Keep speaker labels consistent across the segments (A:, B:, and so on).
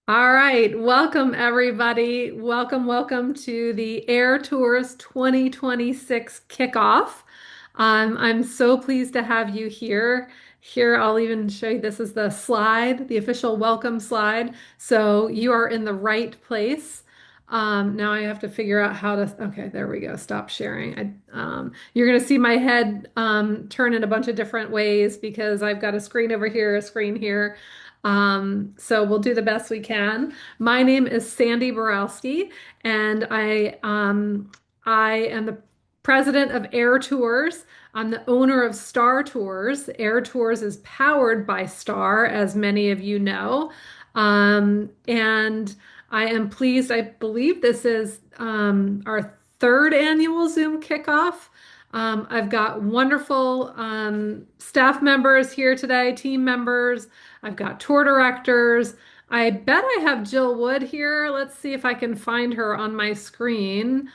A: All right, welcome everybody. Welcome to the Air Tours 2026 kickoff. I'm so pleased to have you here. Here, I'll even show you this is the slide, the official welcome slide. So you are in the right place. Now I have to figure out how to, okay, there we go. Stop sharing. You're going to see my head turn in a bunch of different ways because I've got a screen over here, a screen here. So we'll do the best we can. My name is Sandy Borowski, and I am the president of Air Tours. I'm the owner of Star Tours. Air Tours is powered by Star, as many of you know. And I am pleased. I believe this is our third annual Zoom kickoff. I've got wonderful staff members here today, team members. I've got tour directors. I bet I have Jill Wood here. Let's see if I can find her on my screen.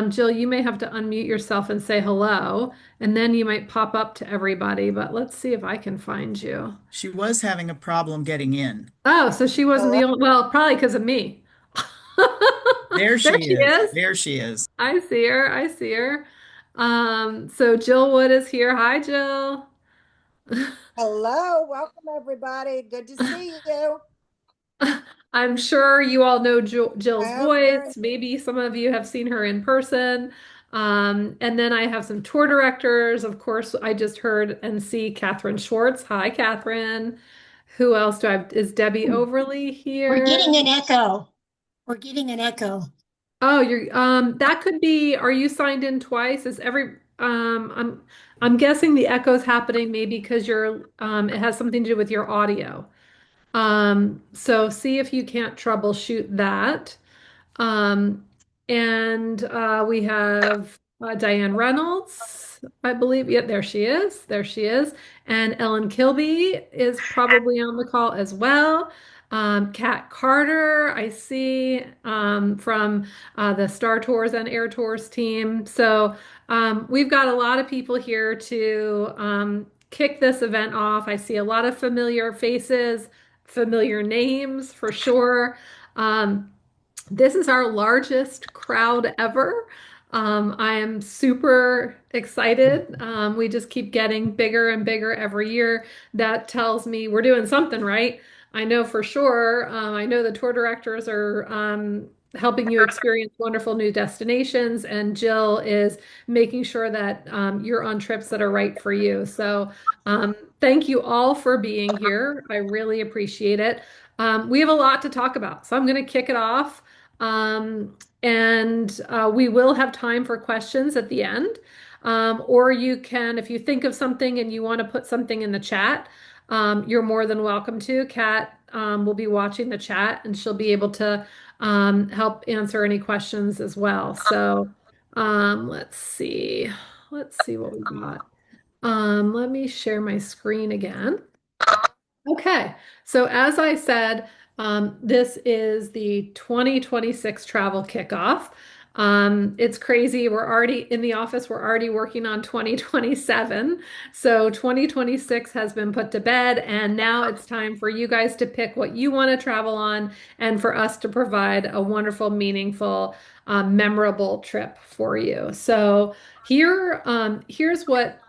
A: Jill, you may have to unmute yourself and say hello, and then you might pop up to everybody, but let's see if I can find you.
B: She was having a problem getting in.
A: Oh, so she wasn't
C: Hello.
A: the only, well, probably because of me.
B: There
A: There
B: she
A: she
B: is.
A: is.
B: There she is.
A: I see her. I see her. So Jill Wood is here. Hi, Jill.
C: Hello, welcome everybody. Good to see you.
A: I'm sure you all know Jill's
C: Oh, very.
A: voice. Maybe some of you have seen her in person. And then I have some tour directors. Of course, I just heard and see Catherine Schwartz. Hi, Catherine. Who else do I have? Is Debbie Overly
D: We're
A: here?
D: getting an echo. We're getting an echo.
A: Oh, you're that could be, are you signed in twice? Is every I'm guessing the echo's happening maybe because you're it has something to do with your audio. So see if you can't troubleshoot that. Um, and we have Diane Reynolds, I believe. Yeah, there she is. There she is. And Ellen Kilby is probably on the call as well. Kat Carter, I see from the Star Tours and Air Tours team. So we've got a lot of people here to kick this event off. I see a lot of familiar faces, familiar names for sure. This is our largest crowd ever. I am super excited. We just keep getting bigger and bigger every year. That tells me we're doing something right. I know for sure. I know the tour directors are helping you experience wonderful new destinations, and Jill is making sure that you're on trips that are right for you. So, thank you all for being here. I really appreciate it. We have a lot to talk about, so I'm going to kick it off. And we will have time for questions at the end. Or you can, if you think of something and you want to put something in the chat, you're more than welcome to. Kat will be watching the chat and she'll be able to help answer any questions as well. So let's see. Let's see what we got. Let me share my screen again. Okay, so as I said, this is the 2026 travel kickoff. It's crazy. We're already in the office. We're already working on 2027. So 2026 has been put to bed, and now it's time for you guys to pick what you want to travel on and for us to provide a wonderful, meaningful, memorable trip for you. So here's what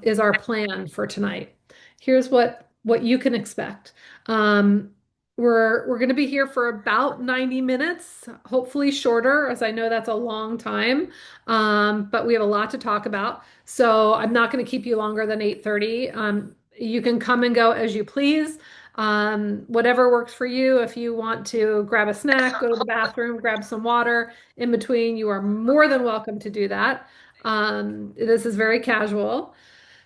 A: is our plan for tonight. Here's what you can expect. Um, we're going to be here for about 90 minutes, hopefully shorter, as I know that's a long time. But we have a lot to talk about. So I'm not going to keep you longer than 8:30. You can come and go as you please. Whatever works for you. If you want to grab a snack, go to the bathroom, grab some water in between, you are more than welcome to do that. This is very casual.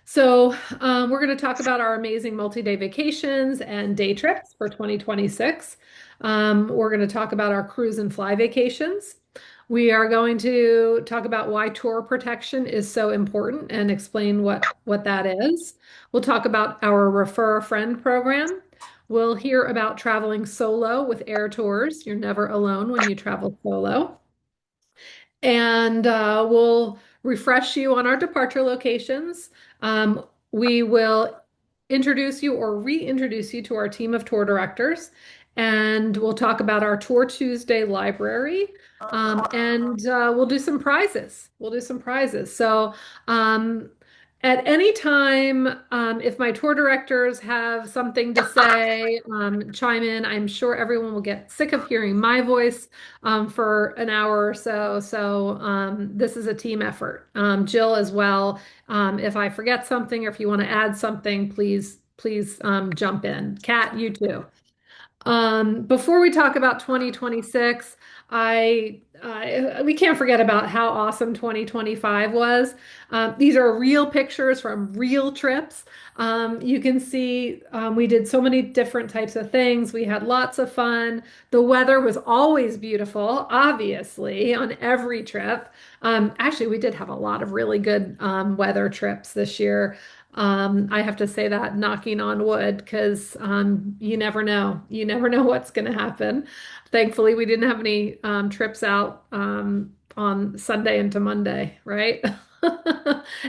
A: So, we're going to talk about our amazing multi-day vacations and day trips for 2026. We're going to talk about our cruise and fly vacations. We are going to talk about why tour protection is so important and explain what that is. We'll talk about our Refer a Friend program. We'll hear about traveling solo with Air Tours. You're never alone when you travel solo. And we'll refresh you on our departure locations. We will introduce you or reintroduce you to our team of tour directors. and we'll talk about our Tour Tuesday library. And we'll do some prizes. We'll do some prizes. So, um, at any time, if my tour directors have something to say, chime in. I'm sure everyone will get sick of hearing my voice for an hour or so. So this is a team effort. Jill as well. If I forget something or if you want to add something, please jump in. Kat, you too. Before we talk about 2026, we can't forget about how awesome 2025 was. These are real pictures from real trips. You can see we did so many different types of things. We had lots of fun. The weather was always beautiful, obviously, on every trip. Actually, we did have a lot of really good weather trips this year. I have to say that knocking on wood because you never know. You never know what's going to happen. Thankfully, we didn't have any trips out on Sunday into Monday, right?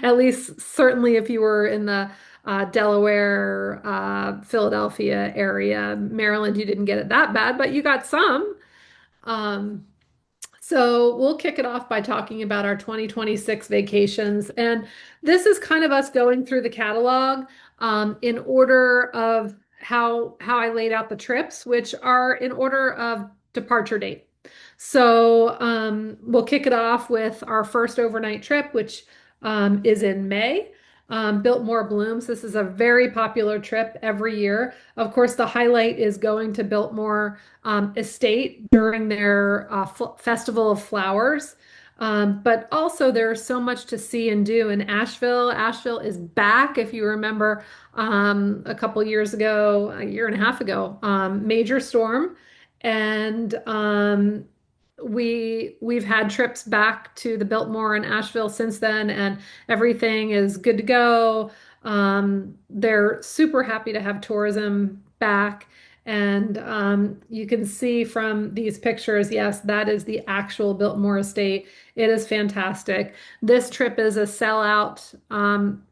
A: At least, certainly, if you were in the Delaware, Philadelphia area, Maryland, you didn't get it that bad, but you got some. Um, so we'll kick it off by talking about our 2026 vacations. And this is kind of us going through the catalog in order of how I laid out the trips, which are in order of departure date. So we'll kick it off with our first overnight trip, which is in May. Biltmore Blooms. This is a very popular trip every year. Of course, the highlight is going to Biltmore Estate during their Festival of Flowers. But also, there's so much to see and do in Asheville. Asheville is back, if you remember, a couple years ago, a year and a half ago, major storm, and we've had trips back to the Biltmore in Asheville since then, and everything is good to go. They're super happy to have tourism back. And you can see from these pictures, yes, that is the actual Biltmore Estate. It is fantastic. This trip is a sellout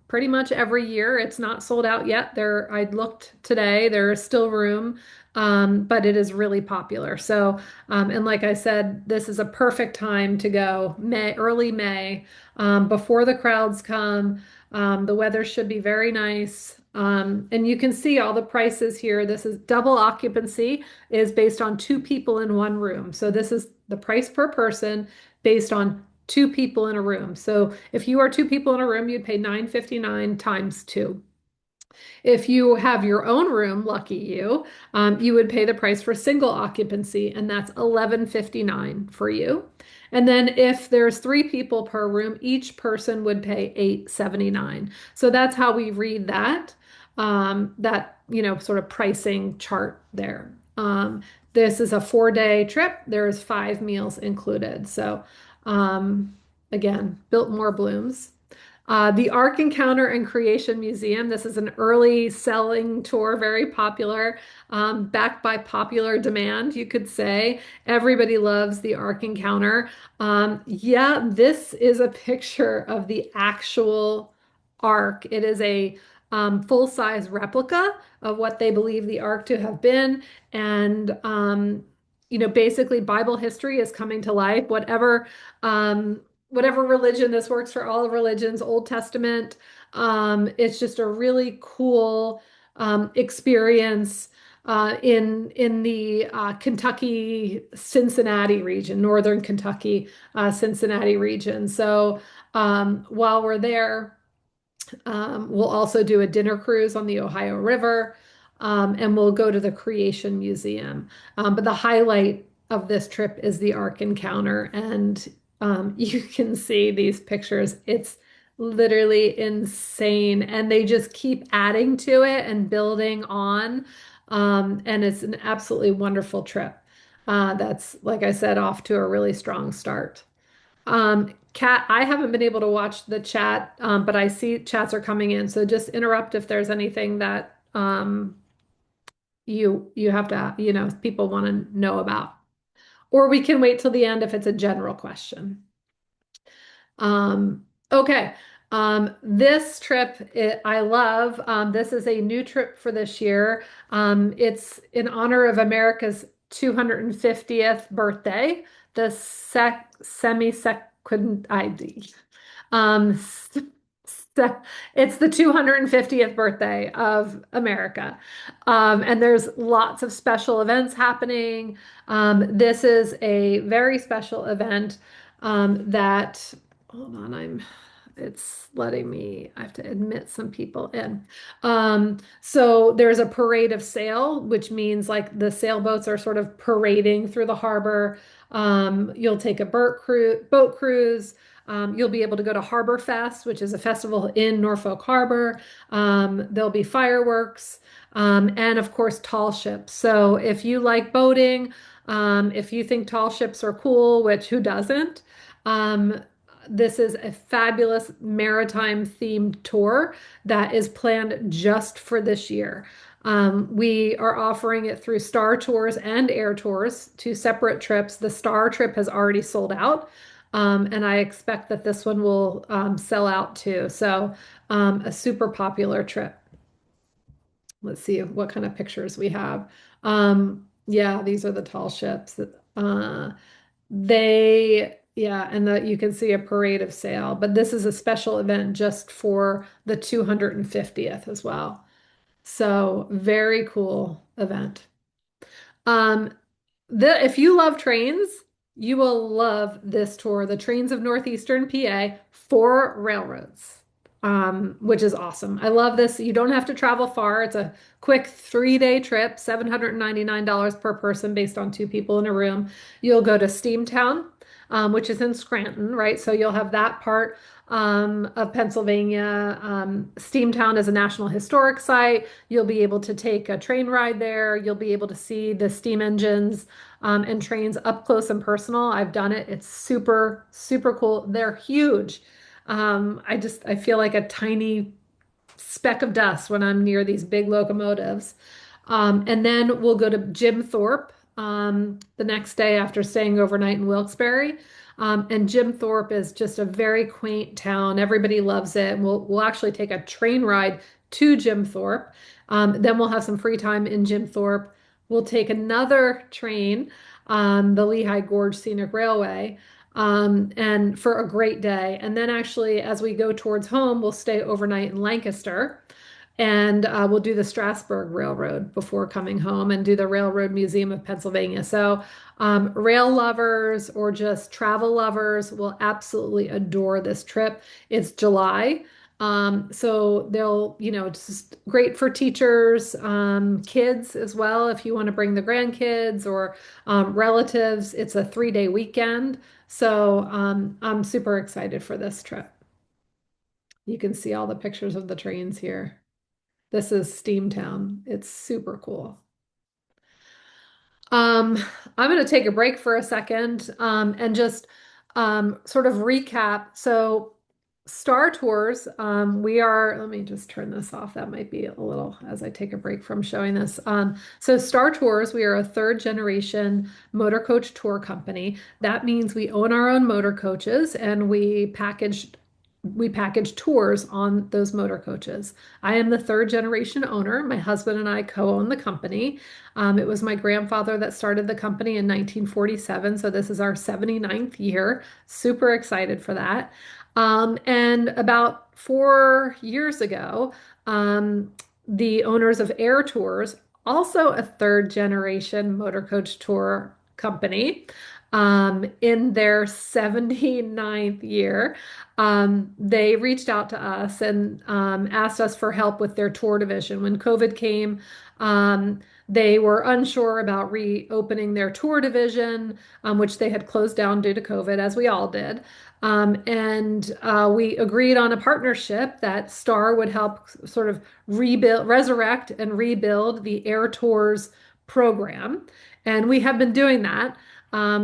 A: pretty much every year. It's not sold out yet. I looked today, there is still room, but it is really popular. So, and like I said, this is a perfect time to go, early May, before the crowds come. The weather should be very nice. And you can see all the prices here. This is double occupancy is based on two people in one room. So this is the price per person based on two people in a room. So if you are two people in a room, you'd pay $9.59 times two. If you have your own room, lucky you, you would pay the price for single occupancy, and that's $11.59 for you. And then if there's three people per room, each person would pay $8.79. So that's how we read that sort of pricing chart there. This is a 4-day trip. There's 5 meals included. So again, Biltmore Blooms. The Ark Encounter and Creation Museum. This is an early selling tour, very popular, backed by popular demand, you could say. Everybody loves the Ark Encounter. Yeah, this is a picture of the actual Ark. It is a full-size replica of what they believe the Ark to have been. And basically Bible history is coming to life. Whatever religion, this works for all religions, Old Testament. It's just a really cool experience in the Kentucky, Cincinnati region, Northern Kentucky, Cincinnati region. So while we're there, we'll also do a dinner cruise on the Ohio River, and we'll go to the Creation Museum. But the highlight of this trip is the Ark Encounter, and you can see these pictures. It's literally insane, and they just keep adding to it and building on. And it's an absolutely wonderful trip. That's, like I said, off to a really strong start. Kat, I haven't been able to watch the chat, but I see chats are coming in. So just interrupt if there's anything that you have to, people want to know about. Or we can wait till the end if it's a general question. Okay. This trip I love. This is a new trip for this year. It's in honor of America's 250th birthday, the semi-second ID. Um, s- it's the 250th birthday of America. And there's lots of special events happening. This is a very special event that, hold on, it's letting me, I have to admit some people in. So there's a parade of sail, which means like the sailboats are sort of parading through the harbor. You'll take a boat cruise. You'll be able to go to Harbor Fest, which is a festival in Norfolk Harbor. There'll be fireworks, and of course, tall ships. So if you like boating, if you think tall ships are cool, which who doesn't? Um, this is a fabulous maritime themed tour that is planned just for this year. We are offering it through Star Tours and Air Tours, two separate trips. The Star trip has already sold out, and I expect that this one will sell out too. So, a super popular trip. Let's see what kind of pictures we have. Yeah, these are the tall ships. Yeah, and you can see a parade of sail, but this is a special event just for the 250th as well. So very cool event. Um, if you love trains, you will love this tour, the Trains of Northeastern PA for railroads, which is awesome. I love this. You don't have to travel far. It's a quick 3-day trip, $799 per person based on two people in a room. You'll go to Steamtown, which is in Scranton, right? So you'll have that part of Pennsylvania. Steamtown is a National Historic Site. You'll be able to take a train ride there. You'll be able to see the steam engines and trains up close and personal. I've done it. It's super, super cool. They're huge. I feel like a tiny speck of dust when I'm near these big locomotives. And then we'll go to Jim Thorpe the next day after staying overnight in Wilkes-Barre. And Jim Thorpe is just a very quaint town. Everybody loves it. We'll actually take a train ride to Jim Thorpe. Then we'll have some free time in Jim Thorpe. We'll take another train, the Lehigh Gorge Scenic Railway, and for a great day. And then actually, as we go towards home, we'll stay overnight in Lancaster. And we'll do the Strasburg Railroad before coming home and do the Railroad Museum of Pennsylvania. So, rail lovers or just travel lovers will absolutely adore this trip. It's July. So it's just great for teachers, kids as well, if you want to bring the grandkids or relatives. It's a 3-day weekend. So, I'm super excited for this trip. You can see all the pictures of the trains here. This is Steamtown. It's super cool. Um, I'm going to take a break for a second and just sort of recap. So, Star Tours, let me just turn this off. That might be a little as I take a break from showing this. So, Star Tours, we are a third generation motor coach tour company. That means we own our own motor coaches and we package tours on those motor coaches. I am the third generation owner. My husband and I co-own the company. It was my grandfather that started the company in 1947, so this is our 79th year. Super excited for that. And about 4 years ago, the owners of Eyre Tours, also a third generation motor coach tour company, in their 79th year, they reached out to us and asked us for help with their tour division. When COVID came, they were unsure about reopening their tour division, which they had closed down due to COVID, as we all did. And we agreed on a partnership that Star would help sort of resurrect and rebuild the Air Tours program. And we have been doing that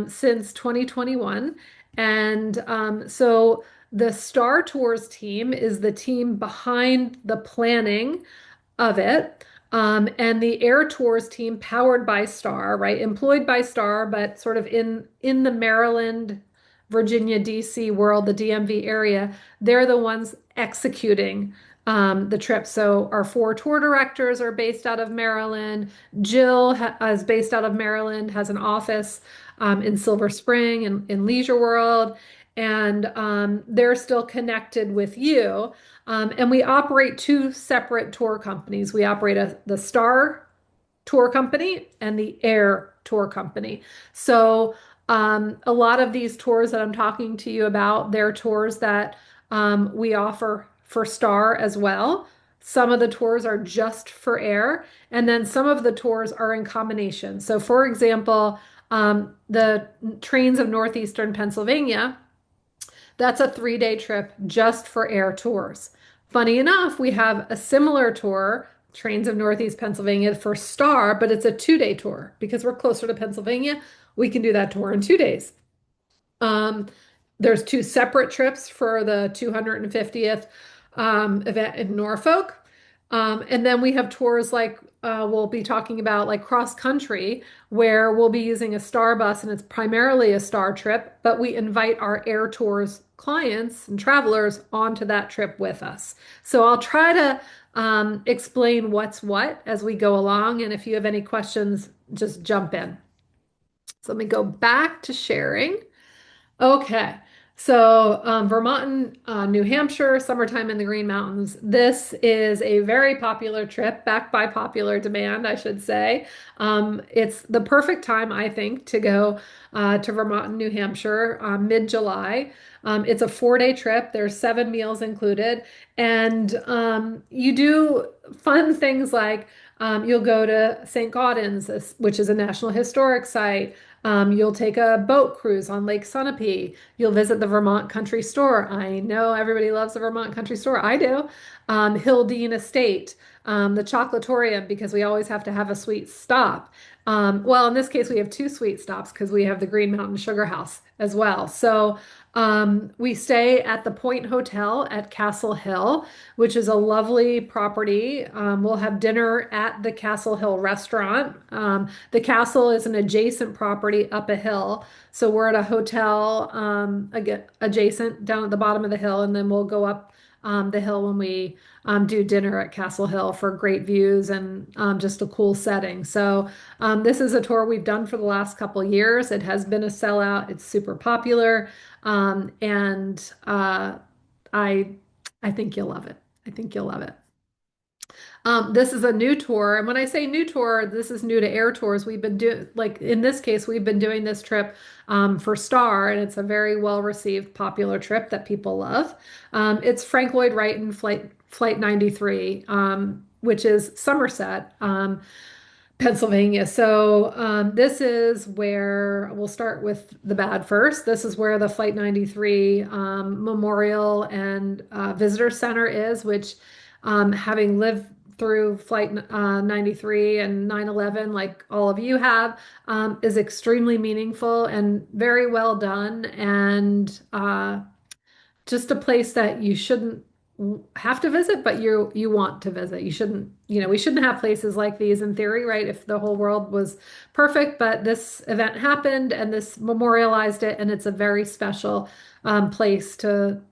A: since 2021. And so the Star Tours team is the team behind the planning of it. And the Air Tours team, powered by Star, right, employed by Star, but sort of in the Maryland Virginia, DC world, the DMV area, they're the ones executing the trip. So our four tour directors are based out of Maryland. Jill is based out of Maryland, has an office in Silver Spring and in Leisure World, and they're still connected with you. And we operate two separate tour companies. We operate the Star tour company and the Eyre tour company. So a lot of these tours that I'm talking to you about, they're tours that we offer for Star as well. Some of the tours are just for Eyre, and then some of the tours are in combination. So, for example, the trains of Northeastern Pennsylvania, that's a 3-day trip just for Eyre tours. Funny enough, we have a similar tour, Trains of Northeast Pennsylvania, for Star, but it's a 2-day tour because we're closer to Pennsylvania. We can do that tour in 2 days. Um, there's two separate trips for the 250th event in Norfolk. And then we have tours like we'll be talking about like cross country, where we'll be using a Star bus and it's primarily a Star trip, but we invite our Eyre Tours clients and travelers onto that trip with us. So I'll try to explain what's what as we go along. And if you have any questions, just jump in. So let me go back to sharing. Okay. So, Vermont and New Hampshire, summertime in the Green Mountains. This is a very popular trip, backed by popular demand, I should say. It's the perfect time, I think, to go to Vermont and New Hampshire mid-July. It's a 4-day trip. There's 7 meals included, and you do fun things like you'll go to St. Gaudens, which is a National Historic Site. You'll take a boat cruise on Lake Sunapee. You'll visit the Vermont Country Store. I know everybody loves the Vermont Country Store. I do. Hildene Estate, the Chocolatorium, because we always have to have a sweet stop. Well, in this case, we have two sweet stops because we have the Green Mountain Sugar House as well. So we stay at the Point Hotel at Castle Hill, which is a lovely property. We'll have dinner at the Castle Hill restaurant. The castle is an adjacent property up a hill. So we're at a hotel adjacent down at the bottom of the hill, and then we'll go up the hill when we do dinner at Castle Hill for great views and just a cool setting. So this is a tour we've done for the last couple years. It has been a sellout. It's super popular, and I I think you'll love it. I think you'll love it. This is a new tour, and when I say new tour, this is new to Eyre Tours. We've been doing, like in this case, we've been doing this trip for Star, and it's a very well received, popular trip that people love. It's Frank Lloyd Wright in Flight 93, which is Somerset, Pennsylvania. So this is where we'll start with the bad first. This is where the Flight 93 Memorial and Visitor Center is, which having lived through Flight 93 and 9/11, like all of you have, is extremely meaningful and very well done. And just a place that you shouldn't have to visit, but you want to visit. You shouldn't, we shouldn't have places like these in theory, right? If the whole world was perfect, but this event happened and this memorialized it, and it's a very special place to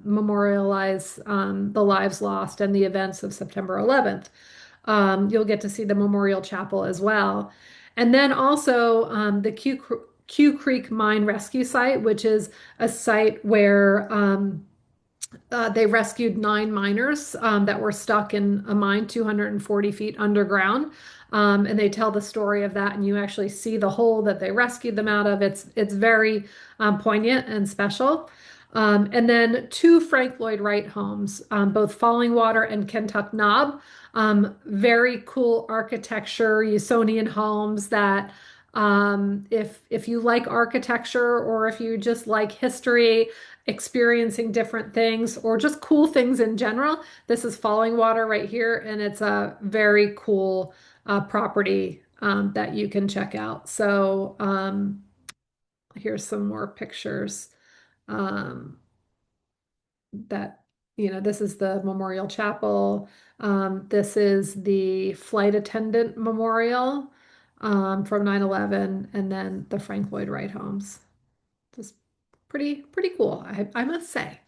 A: memorialize the lives lost and the events of September 11th. You'll get to see the Memorial Chapel as well. And then also the Q Creek Mine Rescue Site, which is a site where they rescued 9 miners that were stuck in a mine 240 feet underground. And they tell the story of that, and you actually see the hole that they rescued them out of. It's very poignant and special. And then two Frank Lloyd Wright homes, both Falling Water and Kentuck Knob. Very cool architecture, Usonian homes that if you like architecture, or if you just like history, experiencing different things, or just cool things in general, this is Falling Water right here, and it's a very cool property that you can check out. So here's some more pictures um, that, this is the Memorial Chapel. This is the flight attendant memorial from 9/11, and then the Frank Lloyd Wright homes. Just pretty cool, I must say.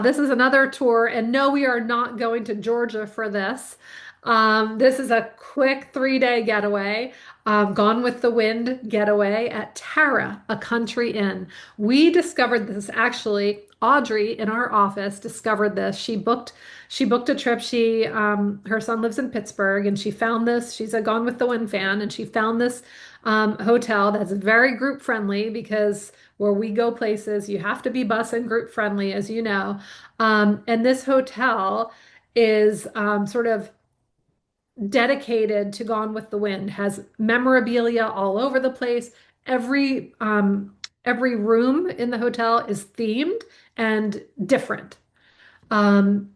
A: This is another tour, and no, we are not going to Georgia for this. This is a quick 3-day getaway, Gone with the Wind getaway at Tara, a country inn. We discovered this actually. Audrey in our office discovered this. She booked a trip. Her son lives in Pittsburgh, and she found this. She's a Gone with the Wind fan, and she found this hotel that's very group friendly because where we go places, you have to be bus and group friendly, as you know. And this hotel is sort of dedicated to Gone with the Wind, has memorabilia all over the place. Every room in the hotel is themed and different. Um,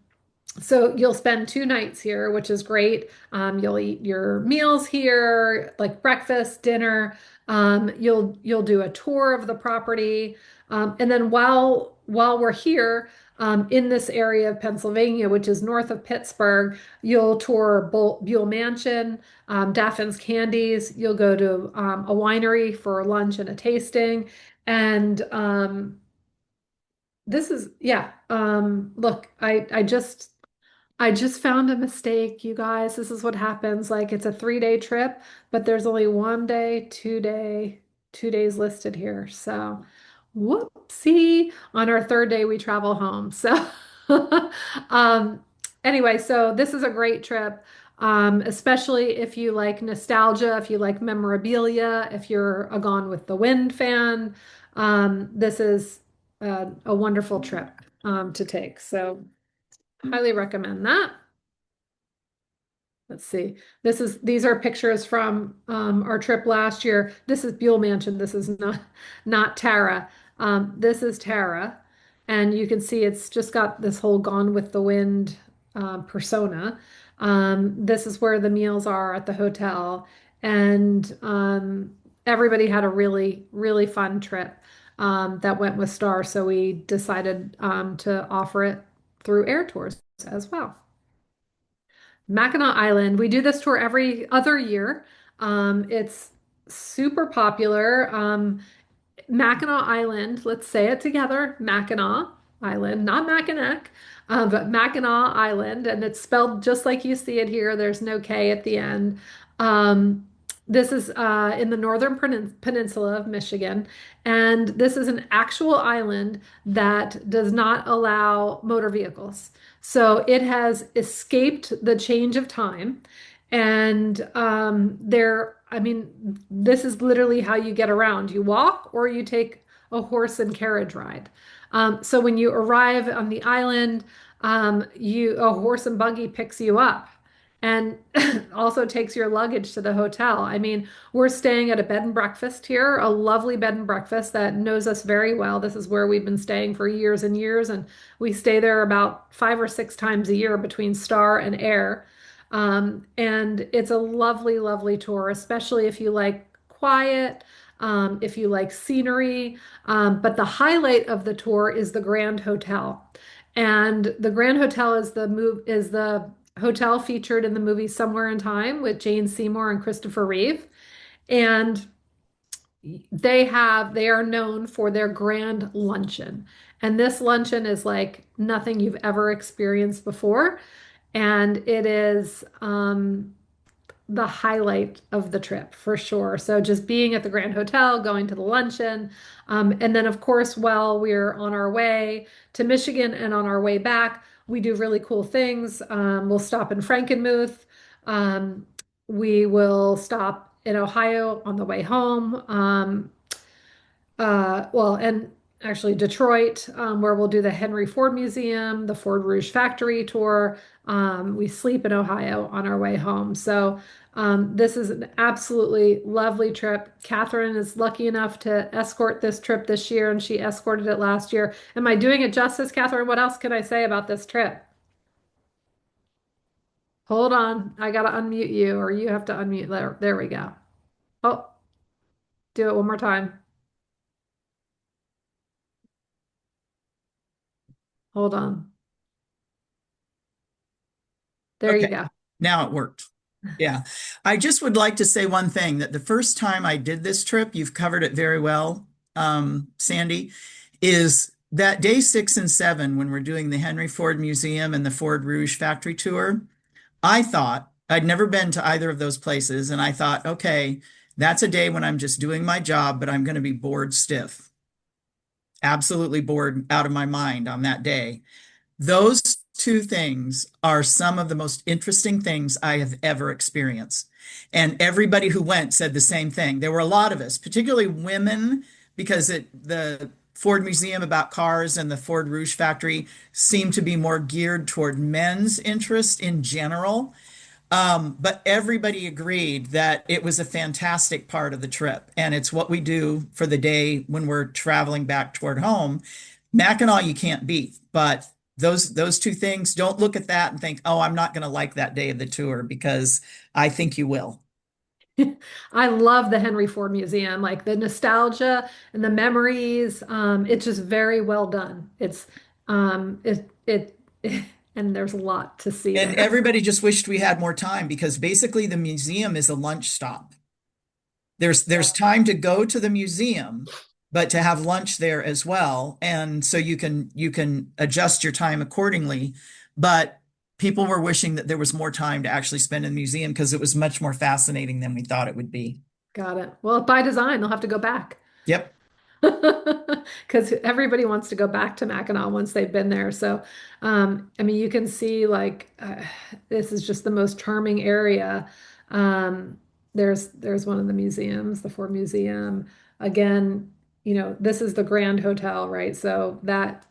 A: so you'll spend 2 nights here, which is great. You'll eat your meals here, like breakfast, dinner. You'll do a tour of the property, and then while we're here in this area of Pennsylvania, which is north of Pittsburgh, you'll tour Buell Mansion, Daffin's Candies. You'll go to a winery for lunch and a tasting, and this is yeah. Look, I just found a mistake, you guys. This is what happens. Like it's a 3-day trip, but there's only 1 day, 2 day, 2 days listed here. So, whoopsie. On our third day, we travel home. So, um, anyway, so this is a great trip, especially if you like nostalgia, if you like memorabilia, if you're a Gone with the Wind fan. This is a wonderful trip to take. So. Highly recommend that. Let's see. These are pictures from our trip last year. This is Buell Mansion. This is not Tara. This is Tara, and you can see it's just got this whole Gone with the Wind persona. This is where the meals are at the hotel, and everybody had a really fun trip that went with Star. So we decided to offer it through Air Tours as well. Mackinac Island. We do this tour every other year. It's super popular. Mackinac Island, let's say it together, Mackinac Island, not Mackinac, but Mackinac Island, and it's spelled just like you see it here. There's no K at the end. Um, this is in the northern peninsula of Michigan, and this is an actual island that does not allow motor vehicles. So it has escaped the change of time. And I mean, this is literally how you get around. You walk or you take a horse and carriage ride. So when you arrive on the island, a horse and buggy picks you up and also takes your luggage to the hotel. I mean, we're staying at a bed and breakfast here, a lovely bed and breakfast that knows us very well. This is where we've been staying for years and years, and we stay there about 5 or 6 times a year between Star and Eyre. And it's a lovely tour, especially if you like quiet, if you like scenery. But the highlight of the tour is the Grand Hotel. And the Grand Hotel is the hotel featured in the movie Somewhere in Time with Jane Seymour and Christopher Reeve. And they are known for their grand luncheon. And this luncheon is like nothing you've ever experienced before. And it is the highlight of the trip for sure. So just being at the Grand Hotel, going to the luncheon, and then of course, while we're on our way to Michigan and on our way back, we do really cool things. We'll stop in Frankenmuth. We will stop in Ohio on the way home. Well, and actually Detroit, where we'll do the Henry Ford Museum, the Ford Rouge factory tour. We sleep in Ohio on our way home. So this is an absolutely lovely trip. Catherine is lucky enough to escort this trip this year, and she escorted it last year. Am I doing it justice, Catherine? What else can I say about this trip? Hold on. I gotta unmute you, or you have to unmute. There we go. Oh, do it one more time. Hold on. There you
B: Okay,
A: go.
B: now it worked. Yeah. I just would like to say one thing, that the first time I did this trip, you've covered it very well. Sandy, is that day 6 and 7, when we're doing the Henry Ford Museum and the Ford Rouge factory tour, I thought I'd never been to either of those places. And I thought, okay, that's a day when I'm just doing my job, but I'm going to be bored stiff, absolutely bored out of my mind on that day. Those two things are some of the most interesting things I have ever experienced. And everybody who went said the same thing. There were a lot of us, particularly women, because the Ford Museum about cars and the Ford Rouge factory seemed to be more geared toward men's interest in general. But everybody agreed that it was a fantastic part of the trip. And it's what we do for the day when we're traveling back toward home. Mackinac you can't beat, but those two things, don't look at that and think, oh, I'm not going to like that day of the tour, because I think you will.
A: I love the Henry Ford Museum, like the nostalgia and the memories. It's just very well done. It and there's a lot to see
B: And
A: there.
B: everybody just wished we had more time, because basically the museum is a lunch stop. There's time to go to the museum, but to have lunch there as well. And so you can adjust your time accordingly. But people were wishing that there was more time to actually spend in the museum, because it was much more fascinating than we thought it would be.
A: Got it. Well, by design, they'll have to go back.
B: Yep.
A: Because everybody wants to go back to Mackinac once they've been there. So, I mean, you can see like this is just the most charming area. Um, there's one of the museums, the Ford Museum. Again, this is the Grand Hotel, right? So that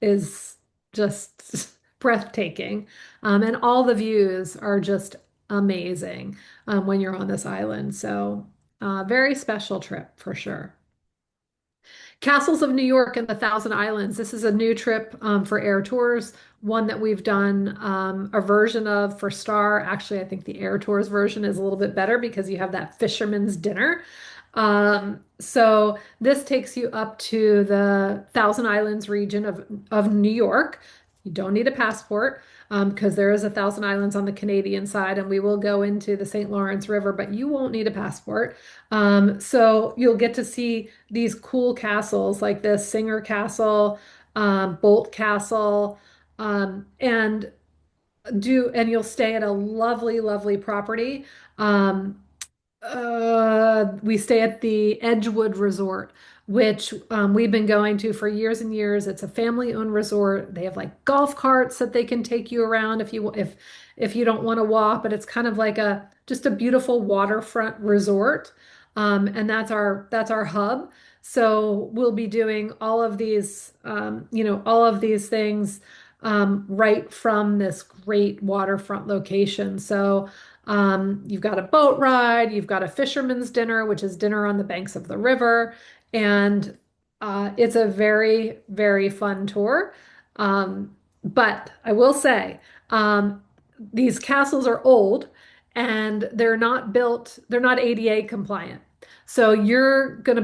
A: is just breathtaking. And all the views are just amazing when you're on this island. So, very special trip for sure. Castles of New York and the Thousand Islands. This is a new trip for Air Tours, one that we've done a version of for Star. Actually, I think the Air Tours version is a little bit better because you have that fisherman's dinner. So this takes you up to the Thousand Islands region of New York. You don't need a passport because there is a Thousand Islands on the Canadian side, and we will go into the St. Lawrence River, but you won't need a passport. So you'll get to see these cool castles like this Singer Castle, Bolt Castle, and you'll stay at a lovely, lovely property. Um, we stay at the Edgewood Resort, which we've been going to for years and years. It's a family-owned resort. They have like golf carts that they can take you around if you don't want to walk, but it's kind of like a just a beautiful waterfront resort. And that's our hub. So we'll be doing all of these all of these things right from this great waterfront location. So you've got a boat ride, you've got a fisherman's dinner, which is dinner on the banks of the river, and it's a very, very fun tour. But I will say, these castles are old and they're not ADA compliant. So you're gonna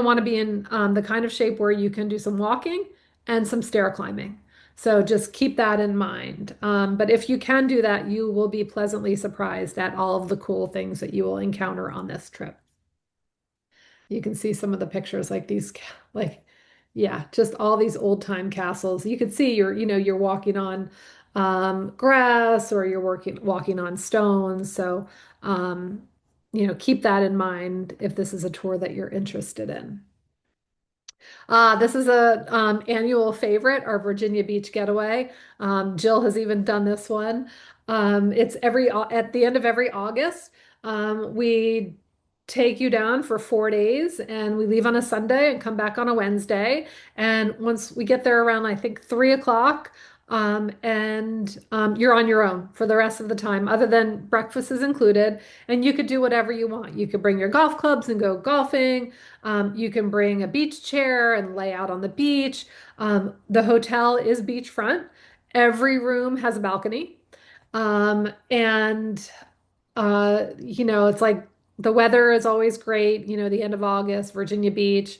A: want to be in the kind of shape where you can do some walking and some stair climbing. So just keep that in mind. But if you can do that, you will be pleasantly surprised at all of the cool things that you will encounter on this trip. You can see some of the pictures like like, yeah, just all these old time castles. You can see you're walking on grass or you're walking on stones. So, keep that in mind if this is a tour that you're interested in. This is a annual favorite, our Virginia Beach getaway. Jill has even done this one. It's at the end of every August. We take you down for 4 days, and we leave on a Sunday and come back on a Wednesday. And once we get there around, I think 3 o'clock, and you're on your own for the rest of the time, other than breakfast is included, and you could do whatever you want. You could bring your golf clubs and go golfing. You can bring a beach chair and lay out on the beach. The hotel is beachfront. Every room has a balcony. And it's like The weather is always great, the end of August, Virginia Beach.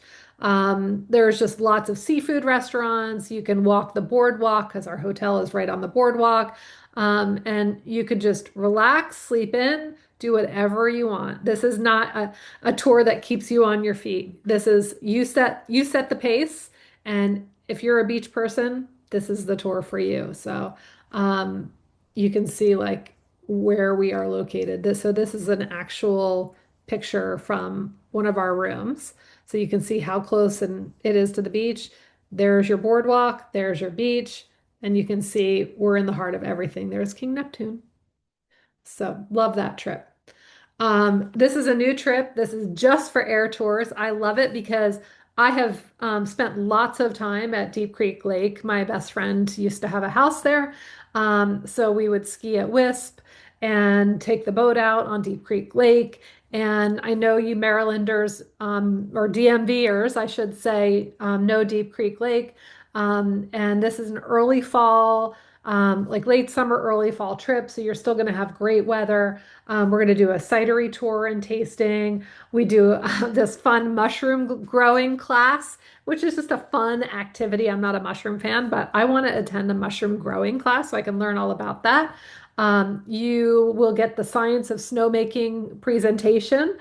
A: There's just lots of seafood restaurants. You can walk the boardwalk because our hotel is right on the boardwalk. And you could just relax, sleep in, do whatever you want. This is not a tour that keeps you on your feet. This is you set the pace. And if you're a beach person, this is the tour for you. So um, you can see like where we are located. So this is an actual picture from one of our rooms. So you can see how close and it is to the beach. There's your boardwalk, there's your beach, and you can see we're in the heart of everything. There's King Neptune. So love that trip. This is a new trip. This is just for air tours. I love it because I have spent lots of time at Deep Creek Lake. My best friend used to have a house there. So we would ski at Wisp and take the boat out on Deep Creek Lake. And I know you Marylanders, or DMVers, I should say, know Deep Creek Lake. And this is an early fall, like late summer, early fall trip. So you're still going to have great weather. We're going to do a cidery tour and tasting. We do this fun mushroom growing class, which is just a fun activity. I'm not a mushroom fan, but I want to attend a mushroom growing class so I can learn all about that. You will get the science of snowmaking presentation.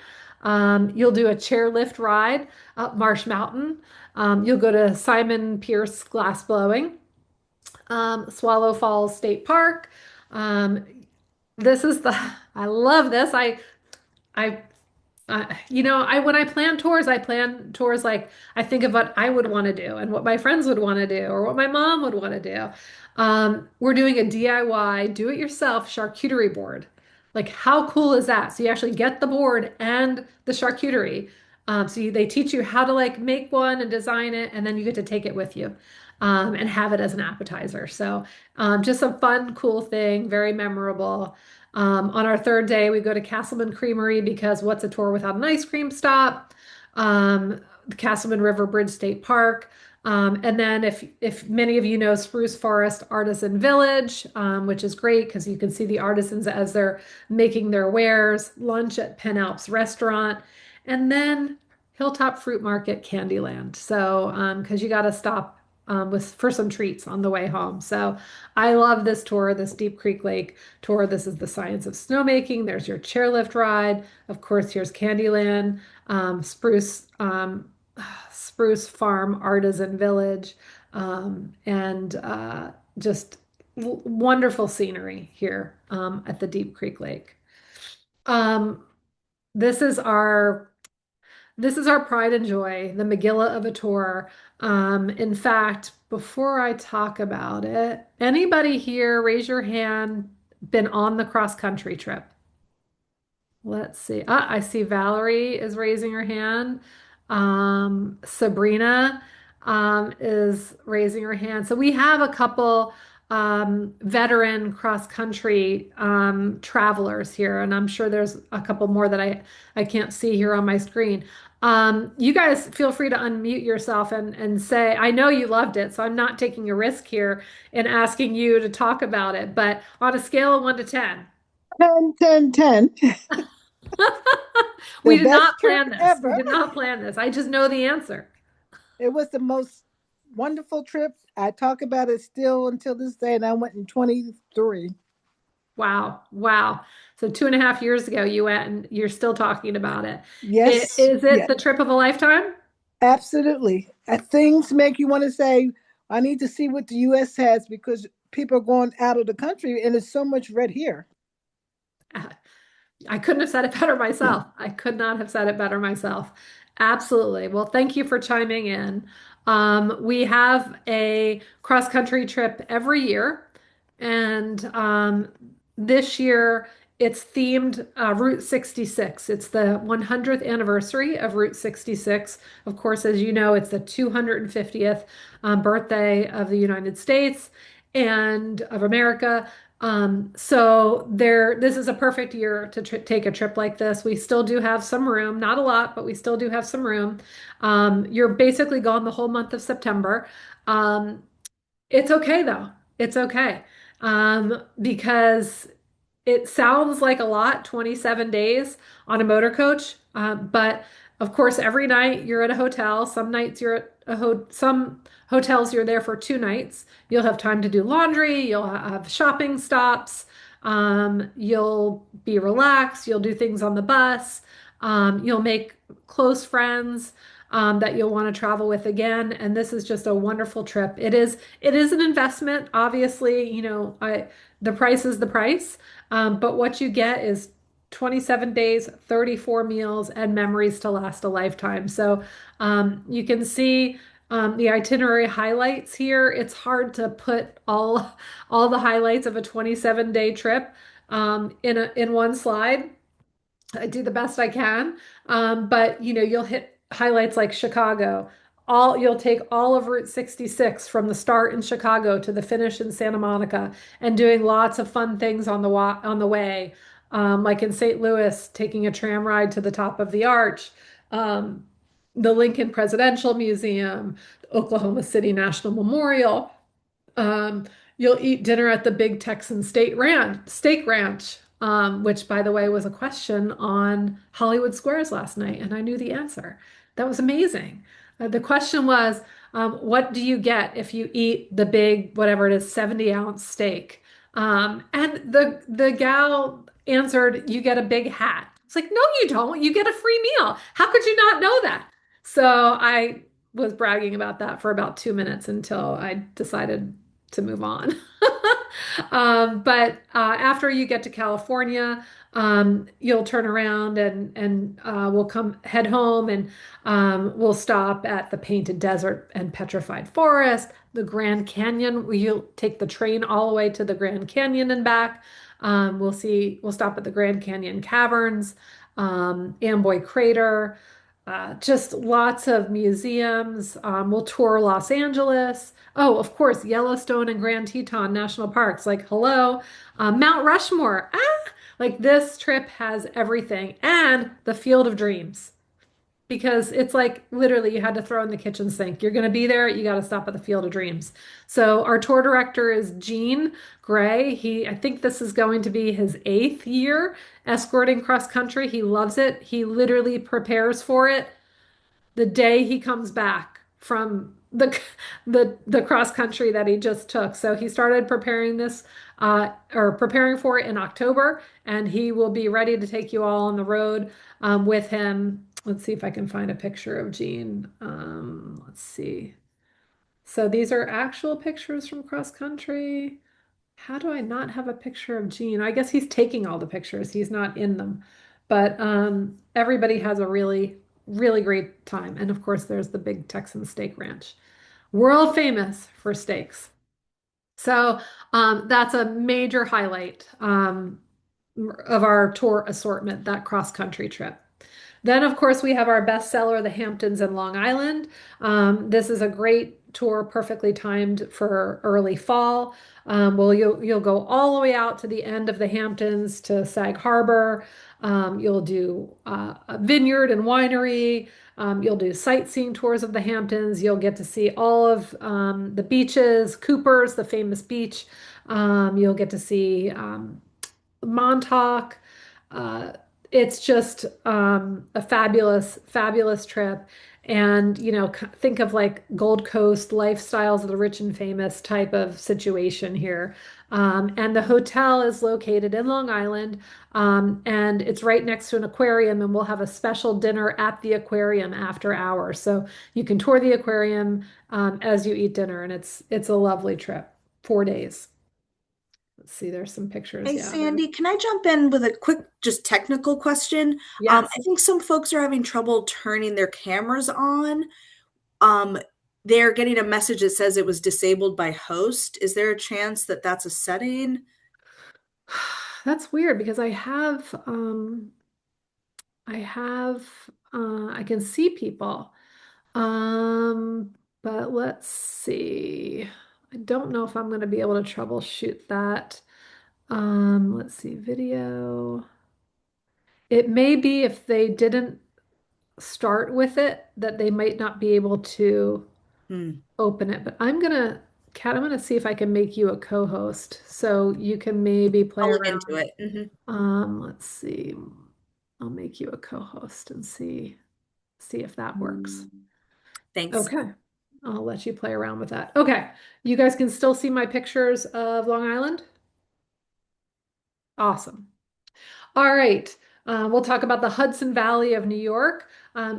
A: You'll do a chairlift ride up Marsh Mountain. You'll go to Simon Pierce glass blowing, Swallow Falls State Park. Um, this is the, I love this. I, I when I plan tours, I plan tours like I think of what I would want to do and what my friends would want to do or what my mom would want to do. We're doing a DIY, do it yourself charcuterie board. Like how cool is that? So you actually get the board and the charcuterie. They teach you how to like make one and design it, and then you get to take it with you. And have it as an appetizer. So, just a fun, cool thing, very memorable. On our third day, we go to Castleman Creamery because what's a tour without an ice cream stop? The Castleman River Bridge State Park. And then if many of you know Spruce Forest Artisan Village, which is great because you can see the artisans as they're making their wares, lunch at Penn Alps Restaurant, and then Hilltop Fruit Market, Candyland. So, because you got to stop with for some treats on the way home. So I love this tour, this Deep Creek Lake tour. This is the science of snowmaking. There's your chairlift ride. Of course, here's Candyland, Spruce Farm Artisan Village, and just wonderful scenery here at the Deep Creek Lake. Um, this is our this is our pride and joy, the Megillah of a tour. In fact, before I talk about it, anybody here, raise your hand, been on the cross country trip? Let's see. I see Valerie is raising her hand. Sabrina is raising her hand. So we have a couple veteran cross country travelers here, and I'm sure there's a couple more that I can't see here on my screen. You guys feel free to unmute yourself and say, I know you loved it, so I'm not taking a risk here in asking you to talk about it, but on a scale of 1 to 10.
C: 10, 10, 10.
A: We
C: The
A: did
C: best
A: not
C: trip
A: plan this. We
C: ever.
A: did not plan this. I just know the answer.
C: It was the most wonderful trip. I talk about it still until this day, and I went in 23.
A: Wow. Wow. So 2.5 years ago, you went and you're still talking about it.
C: Yes,
A: Is it
C: yes,
A: the trip of a lifetime?
C: absolutely. Things make you want to say, I need to see what the U.S. has because people are going out of the country, and there's so much red here.
A: I couldn't have said it better myself. I could not have said it better myself. Absolutely. Well, thank you for chiming in. We have a cross country trip every year, and this year it's themed Route 66. It's the 100th anniversary of Route 66. Of course, as you know, it's the 250th birthday of the United States and of America. This is a perfect year to take a trip like this. We still do have some room, not a lot, but we still do have some room. You're basically gone the whole month of September. It's okay though. It's okay. Because it sounds like a lot, 27 days on a motor coach, but of course, every night you're at a hotel. Some nights you're at some hotels you're there for 2 nights. You'll have time to do laundry. You'll have shopping stops. You'll be relaxed. You'll do things on the bus. You'll make close friends that you'll want to travel with again. And this is just a wonderful trip. It is an investment. Obviously, the price is the price. But what you get is 27 days, 34 meals, and memories to last a lifetime. So you can see the itinerary highlights here. It's hard to put all the highlights of a 27-day trip in one slide. I do the best I can. But you'll hit highlights like Chicago. You'll take all of Route 66 from the start in Chicago to the finish in Santa Monica and doing lots of fun things on the way. Like in St. Louis, taking a tram ride to the top of the arch, um, the Lincoln Presidential Museum, the Oklahoma City National Memorial. Um, you'll eat dinner at the Big Texan Steak Ranch, which, by the way, was a question on Hollywood Squares last night, and I knew the answer. That was amazing. The question was, what do you get if you eat the big, whatever it is, 70-ounce steak? And the gal answered, you get a big hat. It's like, no, you don't. You get a free meal. How could you not know that? So I was bragging about that for about 2 minutes until I decided to move on. But after you get to California, you'll turn around and we'll come head home and we'll stop at the Painted Desert and Petrified Forest, the Grand Canyon. You'll take the train all the way to the Grand Canyon and back. We'll stop at the Grand Canyon Caverns, Amboy Crater. Just lots of museums. We'll tour Los Angeles. Oh, of course, Yellowstone and Grand Teton National Parks. Like, hello. Mount Rushmore. Like this trip has everything. And the Field of Dreams. Because it's like literally you had to throw in the kitchen sink. You're going to be there, you got to stop at the Field of Dreams. So our tour director is Gene Gray. I think this is going to be his 8th year escorting cross country. He loves it. He literally prepares for it the day he comes back from the cross country that he just took. So he started preparing this or preparing for it in October, and he will be ready to take you all on the road with him. Let's see if I can find a picture of Gene. Let's see. So these are actual pictures from cross country. How do I not have a picture of Gene? I guess he's taking all the pictures. He's not in them. But everybody has a really, really great time. And of course, there's the Big Texan Steak Ranch, world famous for steaks. So that's a major highlight of our tour assortment, that cross country trip. Then, of course, we have our bestseller, The Hamptons and Long Island. This is a great tour, perfectly timed for early fall. Well, you'll go all the way out to the end of the Hamptons to Sag Harbor. You'll do a vineyard and winery. You'll do sightseeing tours of the Hamptons. You'll get to see all of the beaches, Cooper's, the famous beach. You'll get to see Montauk. Uh, it's just a fabulous, fabulous trip. And, think of like Gold Coast lifestyles of the rich and famous type of situation here. And the hotel is located in Long Island, and it's right next to an aquarium, and we'll have a special dinner at the aquarium after hours. So you can tour the aquarium as you eat dinner, and it's a lovely trip. 4 days. Let's see, there's some pictures.
E: Hey
A: Yeah.
E: Sandy, can I jump in with a quick, just technical question?
A: Yes.
E: I think some folks are having trouble turning their cameras on. Um, they're getting a message that says it was disabled by host. Is there a chance that that's a setting?
A: That's weird because I can see people. But let's see. I don't know if I'm going to be able to troubleshoot that. Let's see, video. It may be if they didn't start with it that they might not be able to
E: Hmm.
A: open it, but I'm gonna Kat, I'm gonna see if I can make you a co-host so you can maybe play
E: I'll look into
A: around.
E: it.
A: Let's see. I'll make you a co-host and see if that works.
E: Thanks.
A: Okay. I'll let you play around with that. Okay. You guys can still see my pictures of Long Island? Awesome. All right. We'll talk about the Hudson Valley of New York.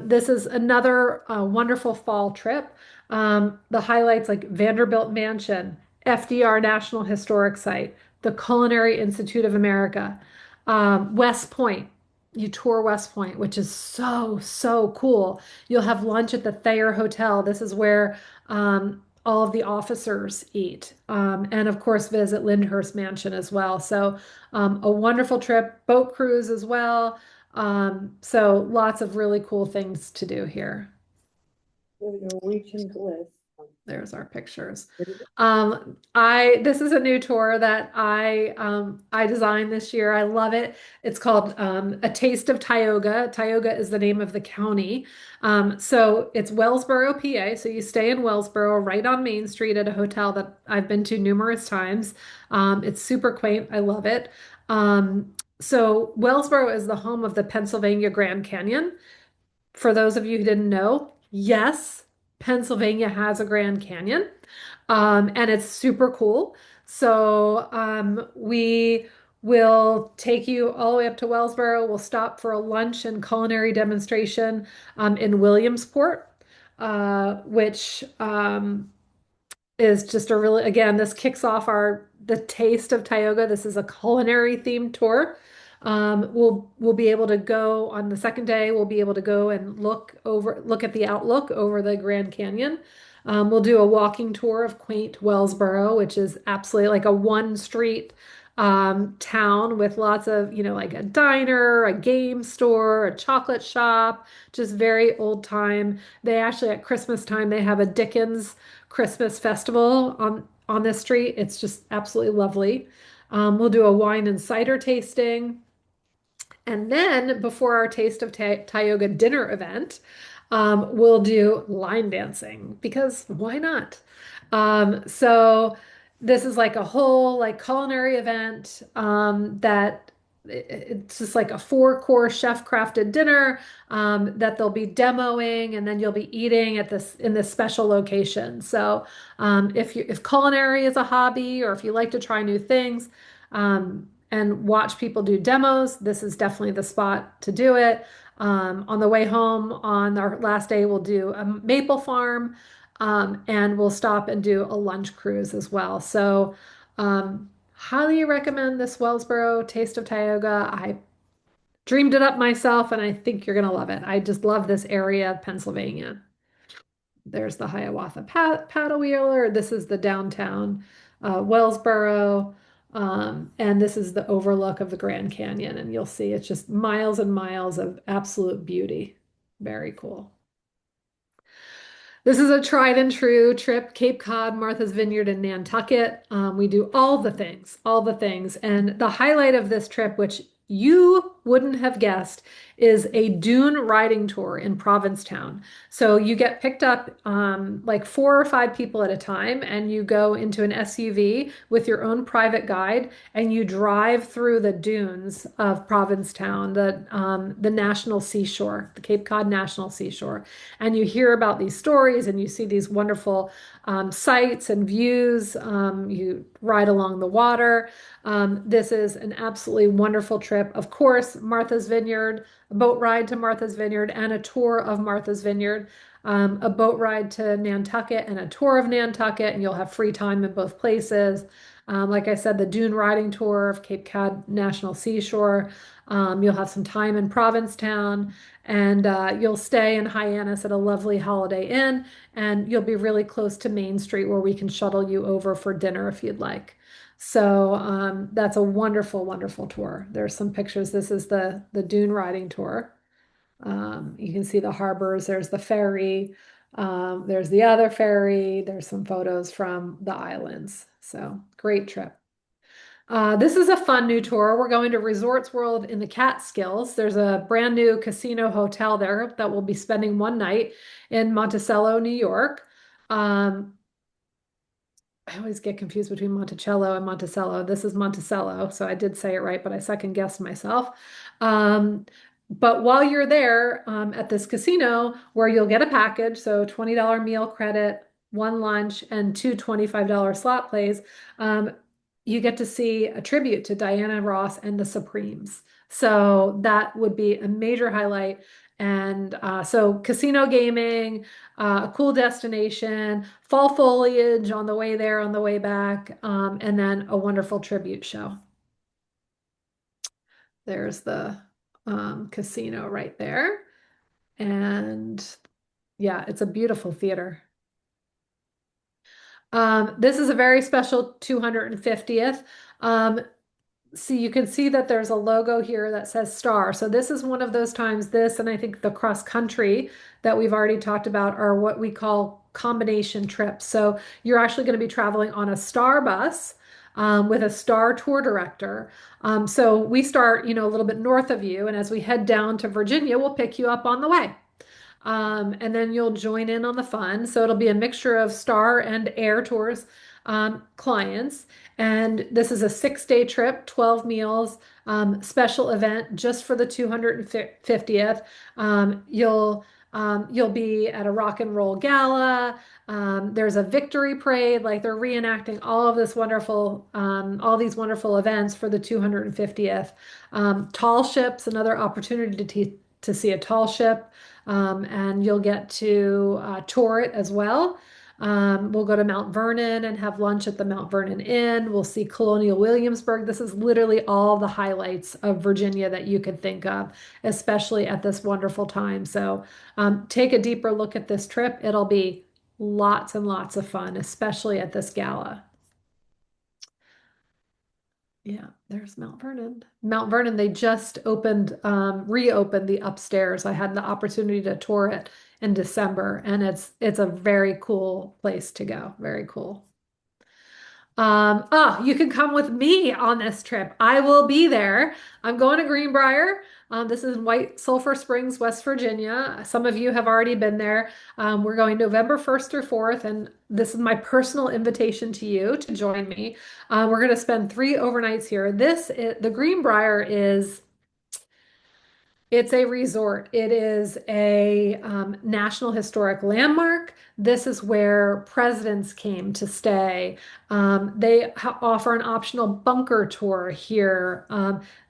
A: This is another wonderful fall trip. The highlights like Vanderbilt Mansion, FDR National Historic Site, the Culinary Institute of America, West Point. You tour West Point, which is so cool. You'll have lunch at the Thayer Hotel. This is where all of the officers eat. And of course, visit Lyndhurst Mansion as well. So a wonderful trip, boat cruise as well. So lots of really cool things to do here.
F: Norwegian bliss.
A: There's our pictures. This is a new tour that I designed this year. I love it. It's called A Taste of Tioga. Tioga is the name of the county. So it's Wellsboro, PA. So you stay in Wellsboro, right on Main Street at a hotel that I've been to numerous times. It's super quaint. I love it. So Wellsboro is the home of the Pennsylvania Grand Canyon. For those of you who didn't know, yes, Pennsylvania has a Grand Canyon, and it's super cool. So we will take you all the way up to Wellsboro. We'll stop for a lunch and culinary demonstration in Williamsport, which is just a really, again, this kicks off the Taste of Tioga. This is a culinary themed tour. We'll be able to go on the second day. We'll be able to go and look at the outlook over the Grand Canyon. We'll do a walking tour of quaint Wellsboro, which is absolutely like a one street town with lots of, like a diner, a game store, a chocolate shop, just very old time. They actually at Christmas time they have a Dickens Christmas festival on this street. It's just absolutely lovely. We'll do a wine and cider tasting. And then before our Taste of Tioga dinner event, we'll do line dancing because why not? So this is like a whole like culinary event that it's just like a four-course chef crafted dinner that they'll be demoing and then you'll be eating at this in this special location. So if culinary is a hobby or if you like to try new things, and watch people do demos, this is definitely the spot to do it. On the way home, on our last day, we'll do a maple farm, and we'll stop and do a lunch cruise as well. So, highly recommend this Wellsboro Taste of Tioga. I dreamed it up myself, and I think you're gonna love it. I just love this area of Pennsylvania. There's the Hiawatha paddle wheeler. This is the downtown Wellsboro. And this is the overlook of the Grand Canyon. And you'll see it's just miles and miles of absolute beauty. Very cool. This is a tried and true trip, Cape Cod, Martha's Vineyard, and Nantucket. We do all the things, all the things. And the highlight of this trip, which you wouldn't have guessed, is a dune riding tour in Provincetown. So you get picked up like 4 or 5 people at a time, and you go into an SUV with your own private guide, and you drive through the dunes of Provincetown, the national seashore, the Cape Cod National Seashore, and you hear about these stories, and you see these wonderful sights and views. You ride along the water. This is an absolutely wonderful trip. Of course, Martha's Vineyard, a boat ride to Martha's Vineyard and a tour of Martha's Vineyard, a boat ride to Nantucket and a tour of Nantucket, and you'll have free time in both places. Like I said, the dune riding tour of Cape Cod National Seashore. You'll have some time in Provincetown, and you'll stay in Hyannis at a lovely Holiday Inn, and you'll be really close to Main Street where we can shuttle you over for dinner if you'd like. So that's a wonderful, wonderful tour. There's some pictures. This is the dune riding tour. You can see the harbors. There's the ferry. There's the other ferry. There's some photos from the islands. So great trip. This is a fun new tour. We're going to Resorts World in the Catskills. There's a brand new casino hotel there that we'll be spending one night in Monticello, New York. I always get confused between Monticello and Monticello. This is Monticello, so I did say it right, but I second guessed myself. Um, but while you're there at this casino, where you'll get a package, so $20 meal credit, one lunch, and two $25 slot plays, um, you get to see a tribute to Diana Ross and the Supremes. So that would be a major highlight. And so casino gaming, a cool destination, fall foliage on the way there, on the way back, and then a wonderful tribute show. There's the casino right there. And yeah, it's a beautiful theater. This is a very special 250th. See, you can see that there's a logo here that says star. So this is one of those times, this and I think the cross country that we've already talked about are what we call combination trips. So you're actually going to be traveling on a star bus with a star tour director. So we start, a little bit north of you, and as we head down to Virginia, we'll pick you up on the way. And then you'll join in on the fun. So it'll be a mixture of Star and Eyre Tours clients. And this is a 6-day trip, 12 meals, special event just for the 250th. You'll be at a rock and roll gala. There's a victory parade, like they're reenacting all these wonderful events for the 250th. Tall ships, another opportunity to see a tall ship, and you'll get to tour it as well. We'll go to Mount Vernon and have lunch at the Mount Vernon Inn. We'll see Colonial Williamsburg. This is literally all the highlights of Virginia that you could think of, especially at this wonderful time. So take a deeper look at this trip. It'll be lots and lots of fun, especially at this gala. Yeah, there's Mount Vernon. Mount Vernon, they just reopened the upstairs. I had the opportunity to tour it in December, and it's a very cool place to go. Very cool. You can come with me on this trip. I will be there. I'm going to Greenbrier. This is in White Sulphur Springs, West Virginia. Some of you have already been there. We're going November 1st or 4th, and this is my personal invitation to you to join me. We're going to spend 3 overnights here. The Greenbrier it's a resort. It is a National Historic Landmark. This is where presidents came to stay. They offer an optional bunker tour here.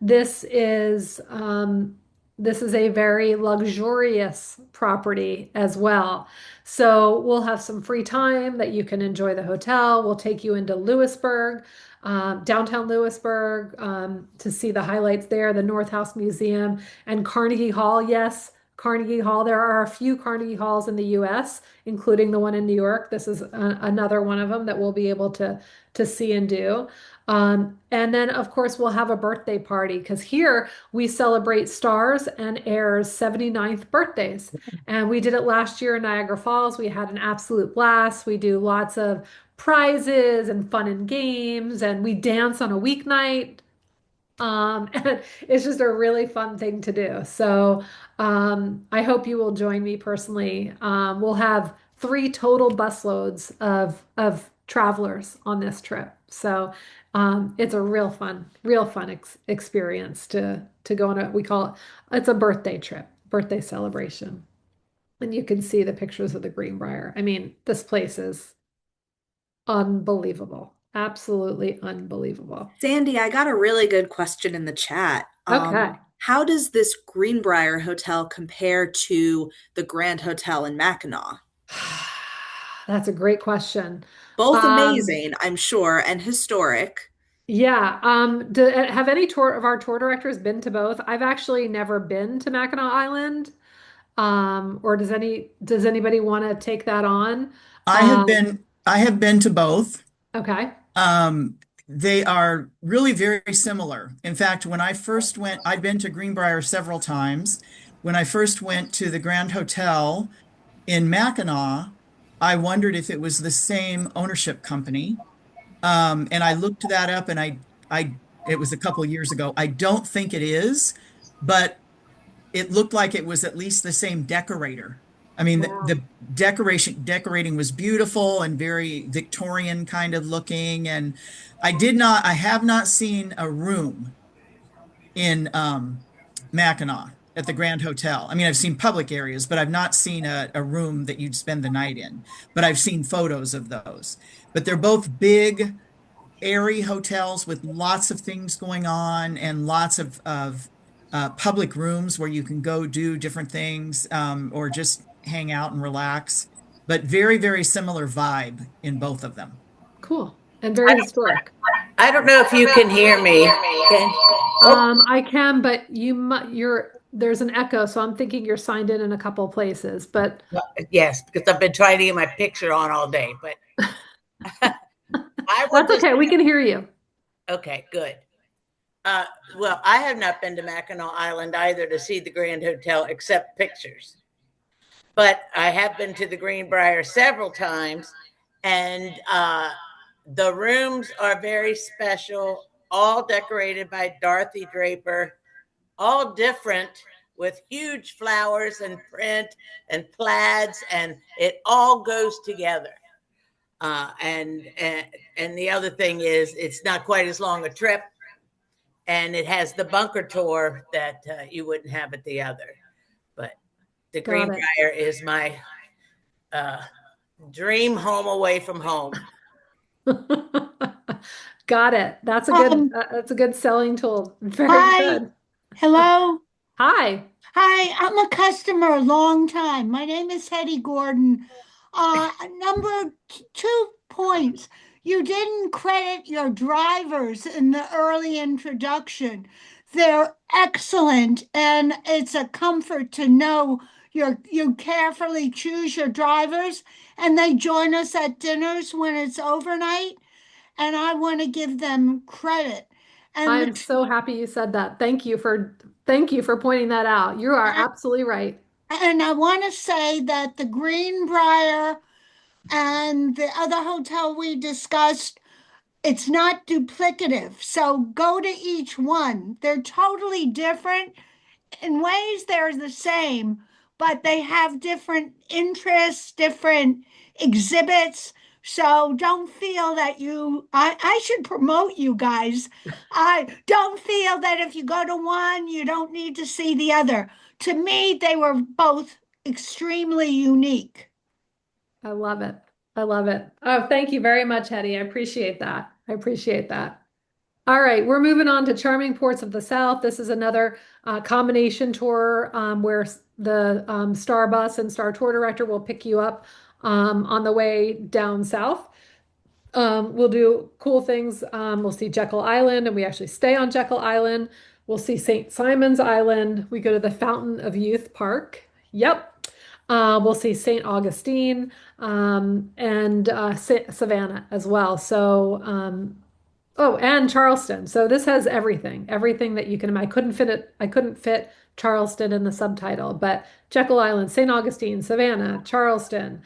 A: This is a very luxurious property as well. So we'll have some free time that you can enjoy the hotel. We'll take you into Lewisburg, downtown Lewisburg, to see the highlights there, the North House Museum and Carnegie Hall. Yes, Carnegie Hall. There are a few Carnegie Halls in the US, including the one in New York. This is another one of them that we'll be able to see and do. And then, of course, we'll have a birthday party because here we celebrate Stars and Eyre's 79th birthdays. And we did it last year in Niagara Falls. We had an absolute blast. We do lots of prizes and fun and games, and we dance on a weeknight. And it's just a really fun thing to do. So I hope you will join me personally. We'll have 3 total busloads of travelers on this trip. So it's a real fun experience to go on we call it's a birthday trip, birthday celebration. And you can see the pictures of the Greenbrier. I mean, this place is unbelievable. Absolutely unbelievable.
E: Sandy, I got a really good question in the chat.
A: Okay.
E: How does this Greenbrier Hotel compare to the Grand Hotel in Mackinac?
A: That's a great question.
E: Both
A: Um,
E: amazing, I'm sure, and historic.
A: yeah. Have any tour of our tour directors been to both? I've actually never been to Mackinac Island. Or does anybody want to take that on?
B: I have been to both.
A: Okay.
B: Um, they are really very similar. In fact, when I first went, I'd been to Greenbrier several times. When I first went to the Grand Hotel in Mackinac, I wondered if it was the same ownership company. And I looked that up, and it was a couple of years ago. I don't think it is, but it looked like it was at least the same decorator. I mean,
A: Wow.
B: the decorating was beautiful and very Victorian kind of looking. And I have not seen a room in Mackinac at the Grand Hotel. I mean, I've seen public areas, but I've not seen a room that you'd spend the night in. But I've seen photos of those. But they're both big, airy hotels with lots of things going on and lots of public rooms where you can go do different things or just hang out and relax. But very, very similar vibe in both of them.
A: Cool. And very historic.
G: I don't know if you can hear me. Can, oh,
A: I can, but there's an echo, so I'm thinking you're signed in a couple places, but
G: yes, because I've been trying to get my picture on all day, but I will
A: that's
G: just,
A: okay. We can hear you.
G: okay, good. Well, I have not been to Mackinac Island either to see the Grand Hotel except pictures. But I have been to the Greenbrier several times, and the rooms are very special, all decorated by Dorothy Draper, all different with huge flowers and print and plaids, and it all goes together. And the other thing is, it's not quite as long a trip, and it has the bunker tour that you wouldn't have at the other. But the
A: Got it.
G: Greenbrier is my dream home away from home.
A: Got it. That's a good selling tool. Very
D: Hi.
A: good.
D: Hello.
A: Hi.
D: Hi, I'm a customer a long time. My name is Hetty Gordon. Number 2 points. You didn't credit your drivers in the early introduction. They're excellent, and it's a comfort to know you carefully choose your drivers, and they join us at dinners when it's overnight, and I want to give them credit. And
A: I'm
D: the
A: so happy you said that. Thank you for pointing that out. You are absolutely right.
D: And I want to say that the Greenbrier and the other hotel we discussed, it's not duplicative. So go to each one. They're totally different. In ways, they're the same, but they have different interests, different exhibits. So don't feel that I should promote you guys. I don't feel that if you go to one, you don't need to see the other. To me, they were both extremely unique.
A: I love it. I love it. Oh, thank you very much, Hetty. I appreciate that. I appreciate that. All right, we're moving on to Charming Ports of the South. This is another combination tour where the Star Bus and Star Tour Director will pick you up on the way down south. We'll do cool things. We'll see Jekyll Island, and we actually stay on Jekyll Island. We'll see St. Simon's Island. We go to the Fountain of Youth Park. Yep. We'll see St. Augustine and Savannah as well. So, oh, and Charleston. So this has everything that you can imagine. I couldn't fit Charleston in the subtitle, but Jekyll Island, St. Augustine, Savannah, Charleston,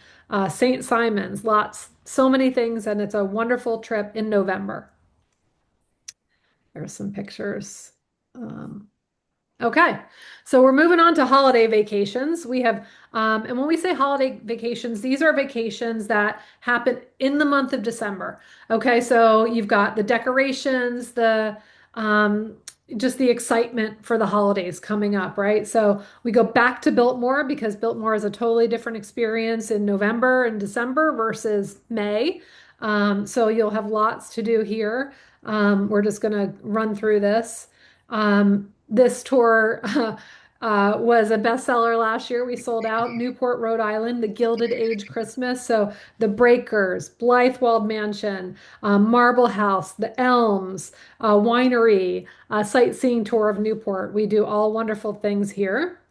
A: St. Simon's, so many things, and it's a wonderful trip in November. There's some pictures. Okay, so we're moving on to holiday vacations. We have, and when we say holiday vacations, these are vacations that happen in the month of December. Okay, so you've got the decorations, just the excitement for the holidays coming up, right? So we go back to Biltmore because Biltmore is a totally different experience in November and December versus May. So you'll have lots to do here. We're just going to run through this. This tour was a bestseller last year. We sold out Newport, Rhode Island, the Gilded Age Christmas. So the Breakers, Blythewald Mansion, Marble House, the Elms, Winery, sightseeing tour of Newport. We do all wonderful things here.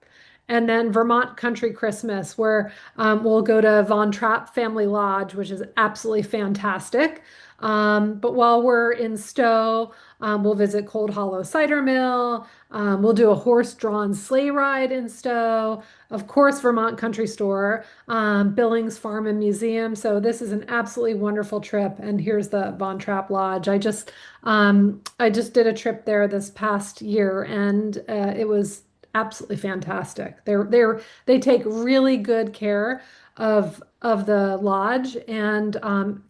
A: And then Vermont Country Christmas, where we'll go to Von Trapp Family Lodge, which is absolutely fantastic. But while we're in Stowe, we'll visit Cold Hollow Cider Mill. We'll do a horse-drawn sleigh ride in Stowe. Of course, Vermont Country Store, Billings Farm and Museum. So this is an absolutely wonderful trip. And here's the Von Trapp Lodge. I just did a trip there this past year, and it was absolutely fantastic. They take really good care of the lodge, and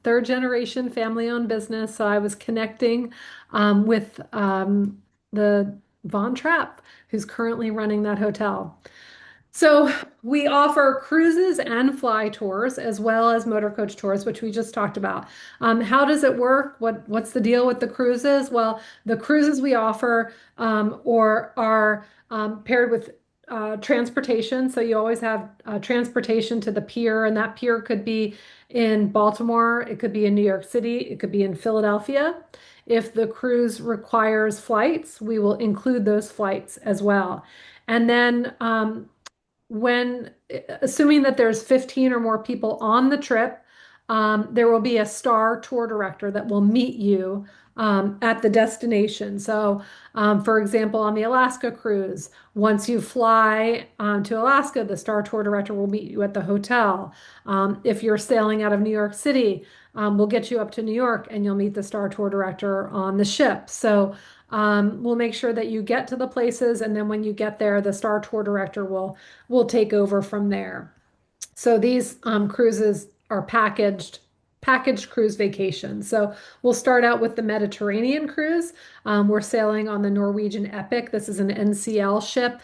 A: third generation family owned business. So I was connecting with the Von Trapp, who's currently running that hotel. So we offer cruises and fly tours as well as motor coach tours, which we just talked about. How does it work? What's the deal with the cruises? Well, the cruises we offer or are paired with transportation. So you always have transportation to the pier, and that pier could be in Baltimore, it could be in New York City, it could be in Philadelphia. If the cruise requires flights, we will include those flights as well. And then when assuming that there's 15 or more people on the trip, there will be a star tour director that will meet you at the destination. So, for example, on the Alaska cruise, once you fly to Alaska, the star tour director will meet you at the hotel. If you're sailing out of New York City, we'll get you up to New York and you'll meet the star tour director on the ship. So, we'll make sure that you get to the places, and then when you get there, the star tour director will take over from there. So these cruises are packaged cruise vacations. So we'll start out with the Mediterranean cruise. We're sailing on the Norwegian Epic. This is an NCL ship.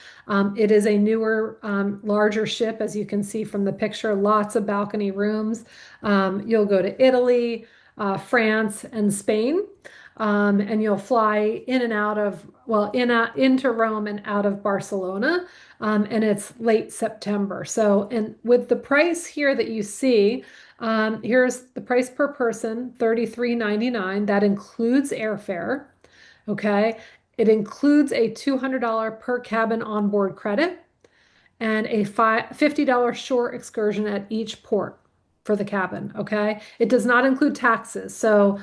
A: It is a newer, larger ship, as you can see from the picture. Lots of balcony rooms. You'll go to Italy, France, and Spain. And you'll fly in and out of, well, into Rome and out of Barcelona. And it's late September. So, and with the price here that you see, here's the price per person, $33.99. That includes airfare. Okay. It includes a $200 per cabin onboard credit and a $50 shore excursion at each port for the cabin. Okay. It does not include taxes. So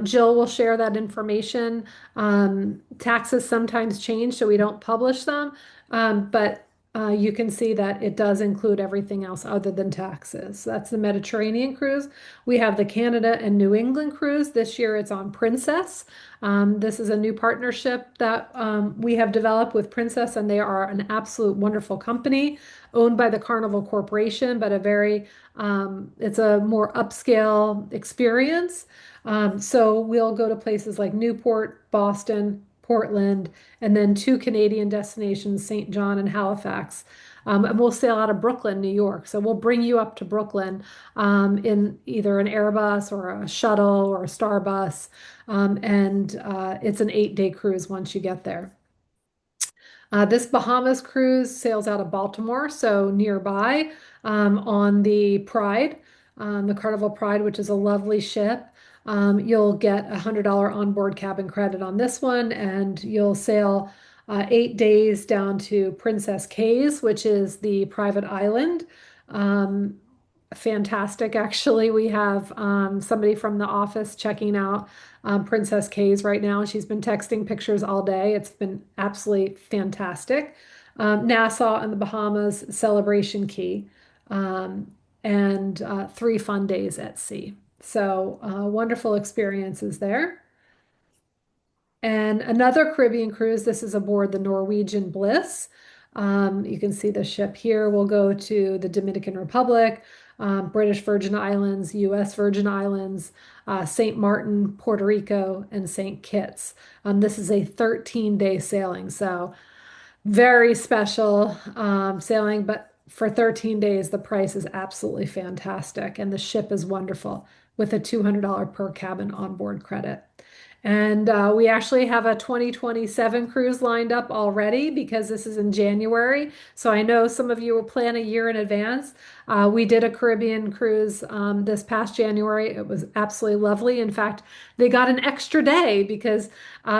A: Jill will share that information. Taxes sometimes change, so we don't publish them. But you can see that it does include everything else other than taxes. So that's the Mediterranean cruise. We have the Canada and New England cruise. This year it's on Princess. This is a new partnership that we have developed with Princess, and they are an absolute wonderful company owned by the Carnival Corporation, but it's a more upscale experience. So we'll go to places like Newport, Boston, Portland, and then two Canadian destinations, St. John and Halifax. And we'll sail out of Brooklyn, New York. So we'll bring you up to Brooklyn in either an Airbus or a shuttle or a Starbus. And it's an 8-day cruise once you get there. This Bahamas cruise sails out of Baltimore, so nearby on the Pride, the Carnival Pride, which is a lovely ship. You'll get a $100 onboard cabin credit on this one, and you'll sail 8 days down to Princess Cays, which is the private island. Um, Fantastic. Actually, we have somebody from the office checking out Princess Cays right now. She's been texting pictures all day. It's been absolutely fantastic. Nassau and the Bahamas, Celebration Key, and 3 fun days at sea. So wonderful experiences there. And another Caribbean cruise, this is aboard the Norwegian Bliss. You can see the ship here. We'll go to the Dominican Republic, British Virgin Islands, U.S. Virgin Islands, St. Martin, Puerto Rico, and St. Kitts. This is a 13-day sailing, so very special sailing, but for 13 days, the price is absolutely fantastic, and the ship is wonderful with a $200 per cabin onboard credit. And we actually have a 2027 cruise lined up already because this is in January. So I know some of you will plan a year in advance. We did a Caribbean cruise this past January. It was absolutely lovely. In fact, they got an extra day because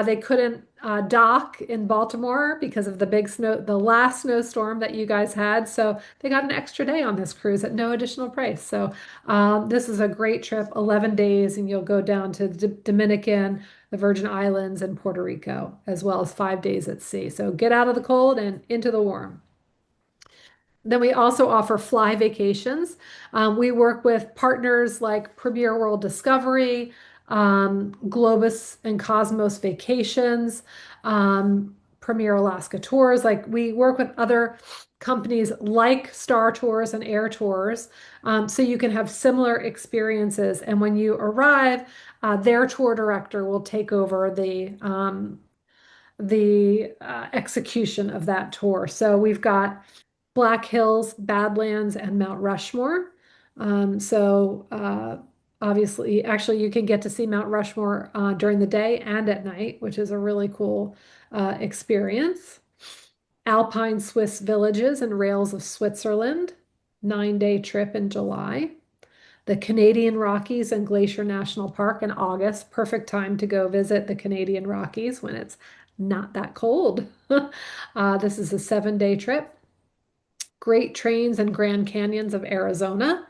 A: they couldn't dock in Baltimore because of the big snow, the last snowstorm that you guys had. So they got an extra day on this cruise at no additional price. So this is a great trip, 11 days, and you'll go down to the Dominican, the Virgin Islands, and Puerto Rico, as well as 5 days at sea. So get out of the cold and into the warm. Then we also offer fly vacations. We work with partners like Premier World Discovery, Globus and Cosmos Vacations, Premier Alaska Tours. Like we work with other companies like Star Tours and Air Tours, so you can have similar experiences. And when you arrive, their tour director will take over the execution of that tour. So we've got Black Hills, Badlands, and Mount Rushmore. So obviously, actually, you can get to see Mount Rushmore during the day and at night, which is a really cool experience. Alpine Swiss villages and rails of Switzerland, 9-day trip in July. The Canadian Rockies and Glacier National Park in August, perfect time to go visit the Canadian Rockies when it's not that cold. This is a 7-day trip. Great Trains and Grand Canyons of Arizona.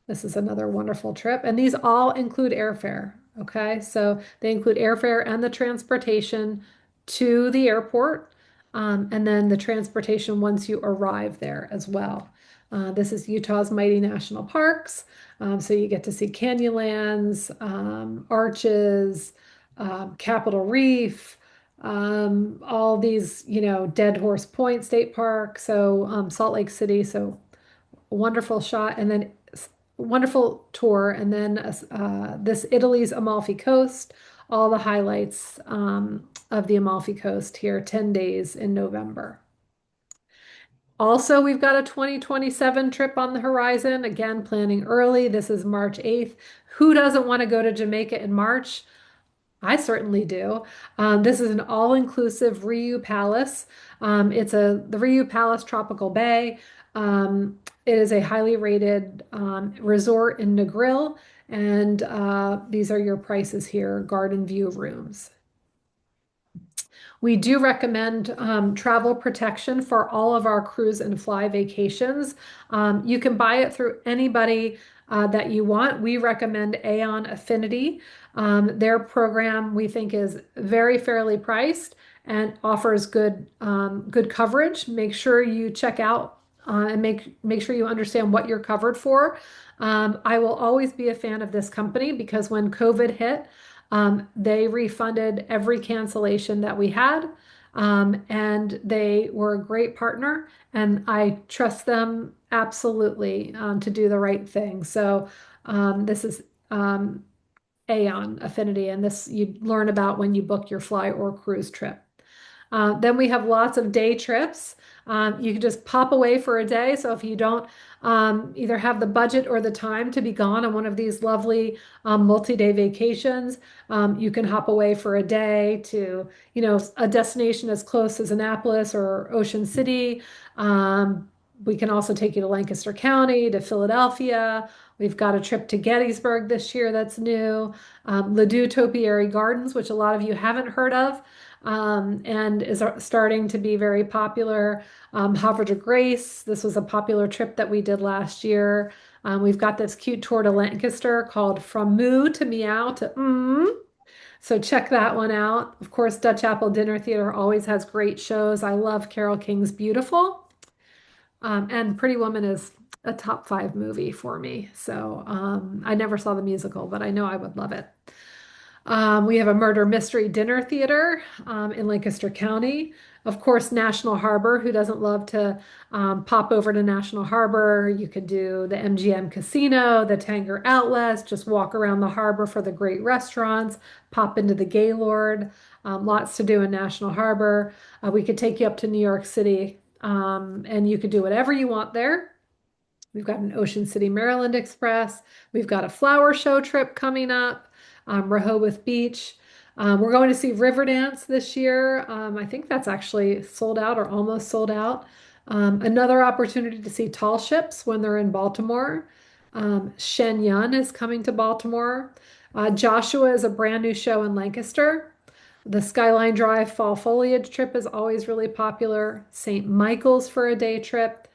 A: This is another wonderful trip. And these all include airfare. Okay. So they include airfare and the transportation to the airport, and then the transportation once you arrive there as well. This is Utah's Mighty National Parks. So you get to see Canyonlands, Arches, Capitol Reef, all these, Dead Horse Point State Park, so Salt Lake City. So wonderful shot, and then wonderful tour, and then this Italy's Amalfi Coast, all the highlights of the Amalfi Coast here, 10 days in November. Also, we've got a 2027 trip on the horizon, again, planning early. This is March 8th. Who doesn't want to go to Jamaica in March? I certainly do. This is an all-inclusive Riu Palace. It's the Riu Palace Tropical Bay. It is a highly rated resort in Negril, and these are your prices here, garden view rooms. We do recommend travel protection for all of our cruise and fly vacations. You can buy it through anybody that you want. We recommend Aon Affinity. Their program we think is very fairly priced and offers good coverage. Make sure you check out and make sure you understand what you're covered for. I will always be a fan of this company because when COVID hit, they refunded every cancellation that we had, and they were a great partner, and I trust them absolutely to do the right thing. So this is Aon Affinity, and this you learn about when you book your fly or cruise trip. Then we have lots of day trips. You can just pop away for a day. So if you don't either have the budget or the time to be gone on one of these lovely multi-day vacations, you can hop away for a day to, a destination as close as Annapolis or Ocean City. We can also take you to Lancaster County, to Philadelphia. We've got a trip to Gettysburg this year that's new. Ladue Topiary Gardens, which a lot of you haven't heard of, and is starting to be very popular. Havre de Grace, this was a popular trip that we did last year. We've got this cute tour to Lancaster called From Moo to Meow to So check that one out. Of course, Dutch Apple Dinner Theater always has great shows. I love Carole King's Beautiful. And Pretty Woman is a top 5 movie for me. So I never saw the musical, but I know I would love it. We have a murder mystery dinner theater in Lancaster County. Of course, National Harbor. Who doesn't love to pop over to National Harbor? You could do the MGM Casino, the Tanger Outlets, just walk around the harbor for the great restaurants, pop into the Gaylord. Lots to do in National Harbor. We could take you up to New York City, and you could do whatever you want there. We've got an Ocean City, Maryland Express. We've got a flower show trip coming up. Rehoboth Beach. We're going to see Riverdance this year. I think that's actually sold out or almost sold out. Another opportunity to see tall ships when they're in Baltimore. Shen Yun is coming to Baltimore. Joshua is a brand new show in Lancaster. The Skyline Drive Fall Foliage trip is always really popular. St. Michael's for a day trip.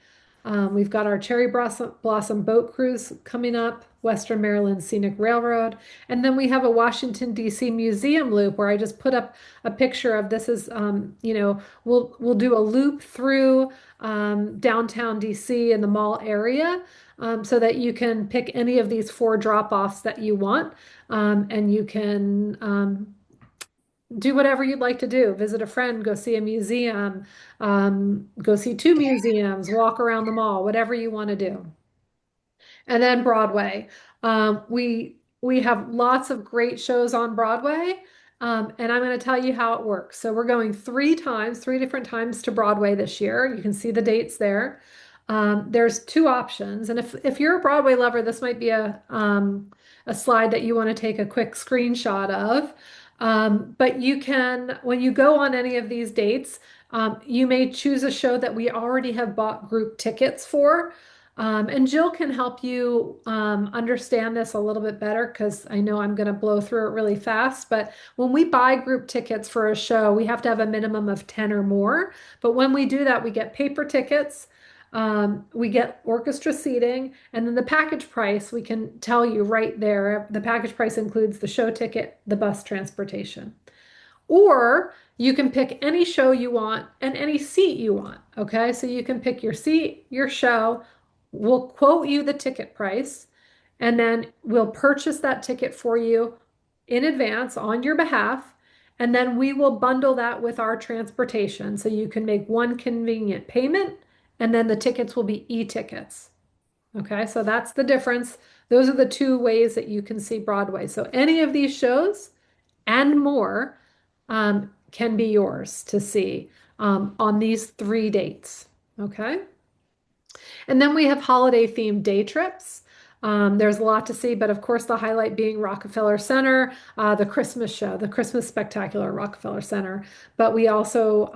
A: We've got our Cherry Blossom Boat Cruise coming up, Western Maryland Scenic Railroad. And then we have a Washington, D.C. museum loop where I just put up a picture of this is, we'll do a loop through downtown D.C. and the mall area, so that you can pick any of these 4 drop-offs that you want, and you can do whatever you'd like to do. Visit a friend, go see a museum, go see two museums, walk around the mall, whatever you want to do. And then Broadway. We have lots of great shows on Broadway, and I'm going to tell you how it works. So we're going three times, three different times to Broadway this year. You can see the dates there. There's two options, and if you're a Broadway lover, this might be a slide that you want to take a quick screenshot of. But you can, when you go on any of these dates, you may choose a show that we already have bought group tickets for. And Jill can help you understand this a little bit better because I know I'm going to blow through it really fast. But when we buy group tickets for a show, we have to have a minimum of 10 or more. But when we do that, we get paper tickets, we get orchestra seating, and then the package price, we can tell you right there. The package price includes the show ticket, the bus transportation. Or you can pick any show you want and any seat you want. Okay, so you can pick your seat, your show. We'll quote you the ticket price, and then we'll purchase that ticket for you in advance on your behalf. And then we will bundle that with our transportation. So you can make one convenient payment, and then the tickets will be e-tickets. Okay, so that's the difference. Those are the two ways that you can see Broadway. So any of these shows and more can be yours to see on these three dates. Okay. And then we have holiday themed day trips. There's a lot to see, but of course, the highlight being Rockefeller Center, the Christmas show, the Christmas Spectacular at Rockefeller Center. But we also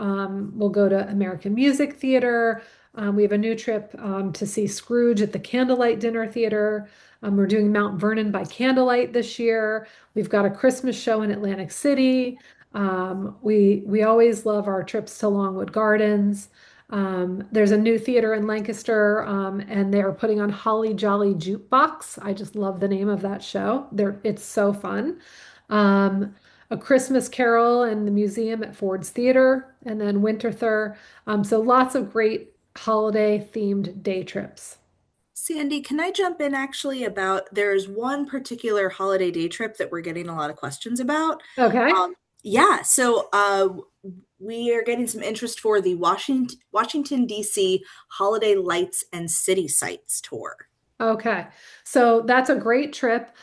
A: will go to American Music Theater. We have a new trip to see Scrooge at the Candlelight Dinner Theater. We're doing Mount Vernon by candlelight this year. We've got a Christmas show in Atlantic City. We always love our trips to Longwood Gardens. There's a new theater in Lancaster, and they're putting on Holly Jolly Jukebox. I just love the name of that show. It's so fun. A Christmas Carol in the museum at Ford's Theater, and then Winterthur. So lots of great holiday themed day trips.
E: Sandy, can I jump in actually about there's one particular holiday day trip that we're getting a lot of questions about.
A: Okay.
E: Yeah, so we are getting some interest for the Washington D.C. Holiday Lights and City Sights tour.
A: Okay, so that's a great trip.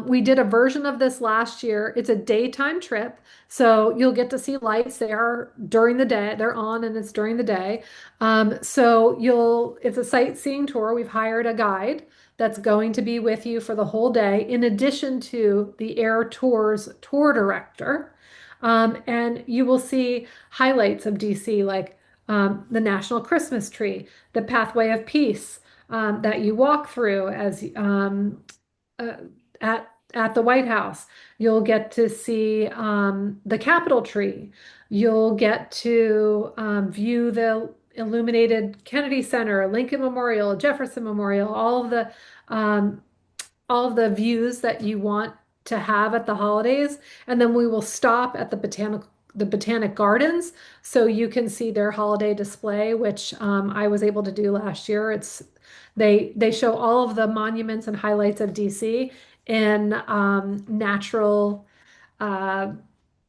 A: We did a version of this last year. It's a daytime trip, so you'll get to see lights there during the day. They're on and it's during the day. It's a sightseeing tour. We've hired a guide that's going to be with you for the whole day, in addition to the Eyre Tours tour director. And you will see highlights of DC, like the National Christmas Tree, the Pathway of Peace that you walk through as uh, at the White House. You'll get to see the Capitol tree. You'll get to view the illuminated Kennedy Center, Lincoln Memorial, Jefferson Memorial, um, all of the views that you want to have at the holidays. And then we will stop at the Botanic Gardens so you can see their holiday display, which I was able to do last year. They show all of the monuments and highlights of DC in natural uh,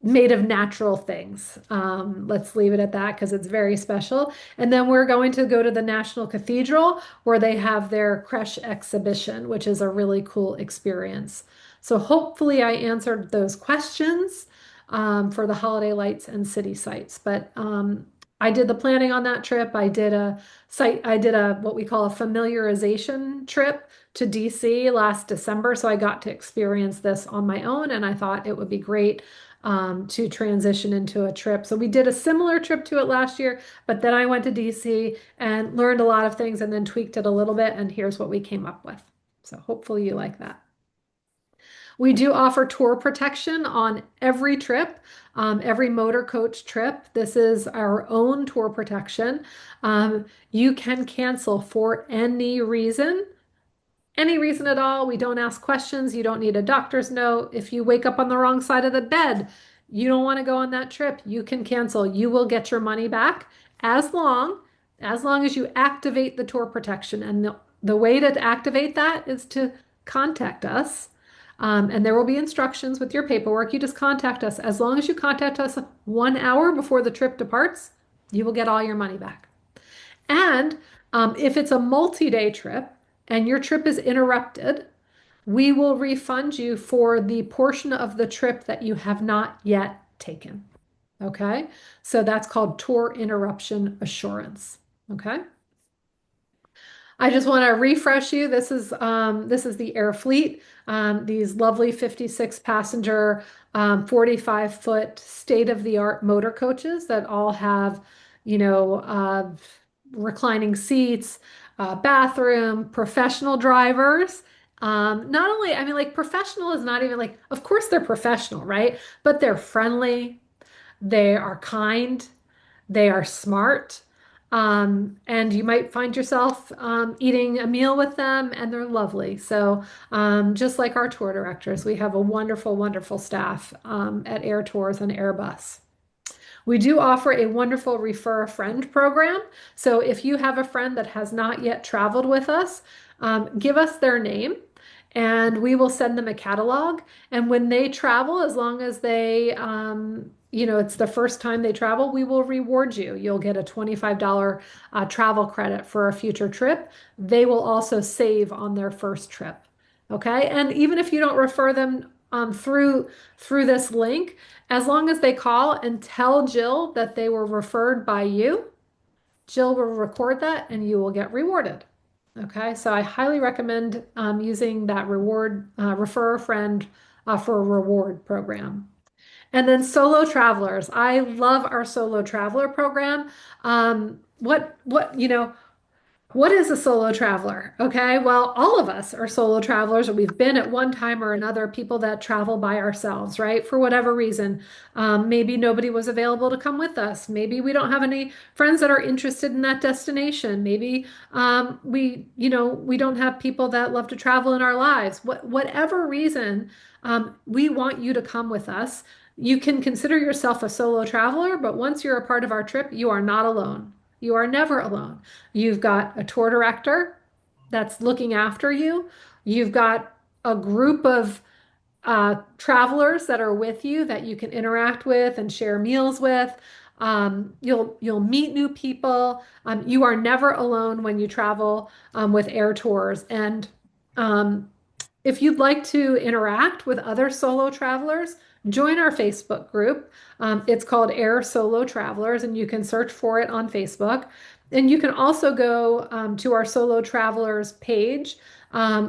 A: made of natural things. Let's leave it at that because it's very special. And then we're going to go to the National Cathedral where they have their creche exhibition, which is a really cool experience. So hopefully I answered those questions for the holiday lights and city sites. But I did the planning on that trip. I did a what we call a familiarization trip to DC last December. So I got to experience this on my own, and I thought it would be great to transition into a trip. So we did a similar trip to it last year, but then I went to DC and learned a lot of things and then tweaked it a little bit, and here's what we came up with. So hopefully you like that. We do offer tour protection on every trip, every motor coach trip. This is our own tour protection. You can cancel for any reason at all. We don't ask questions. You don't need a doctor's note. If you wake up on the wrong side of the bed, you don't want to go on that trip, you can cancel. You will get your money back as long as you activate the tour protection. And the way to activate that is to contact us. And there will be instructions with your paperwork. You just contact us. As long as you contact us 1 hour before the trip departs, you will get all your money back. And if it's a multi-day trip and your trip is interrupted, we will refund you for the portion of the trip that you have not yet taken. Okay, so that's called tour interruption assurance. Okay. I just want to refresh you. This is the Eyre fleet. These lovely 56 passenger, 45-foot state-of-the-art motor coaches that all have, you know, reclining seats, bathroom, professional drivers. Not only, I mean, like professional is not even like, of course they're professional, right? But they're friendly, they are kind, they are smart. And you might find yourself eating a meal with them, and they're lovely. So, just like our tour directors, we have a wonderful, wonderful staff at Air Tours and Airbus. We do offer a wonderful refer a friend program. So if you have a friend that has not yet traveled with us, give us their name and we will send them a catalog. And when they travel, as long as they, it's the first time they travel, we will reward you. You'll get a $25 travel credit for a future trip. They will also save on their first trip. Okay. And even if you don't refer them through this link, as long as they call and tell Jill that they were referred by you, Jill will record that and you will get rewarded. Okay, so I highly recommend using that refer a friend for a reward program. And then solo travelers. I love our solo traveler program. What is a solo traveler? Okay, well, all of us are solo travelers, or we've been at one time or another people that travel by ourselves, right? For whatever reason. Maybe nobody was available to come with us. Maybe we don't have any friends that are interested in that destination. Maybe we don't have people that love to travel in our lives. Whatever reason, we want you to come with us. You can consider yourself a solo traveler, but once you're a part of our trip, you are not alone. You are never alone. You've got a tour director that's looking after you. You've got a group of travelers that are with you that you can interact with and share meals with. You'll meet new people. You are never alone when you travel with Air Tours. And um, if you'd like to interact with other solo travelers, join our Facebook group. It's called Air Solo Travelers, and you can search for it on Facebook. And you can also go to our Solo Travelers page,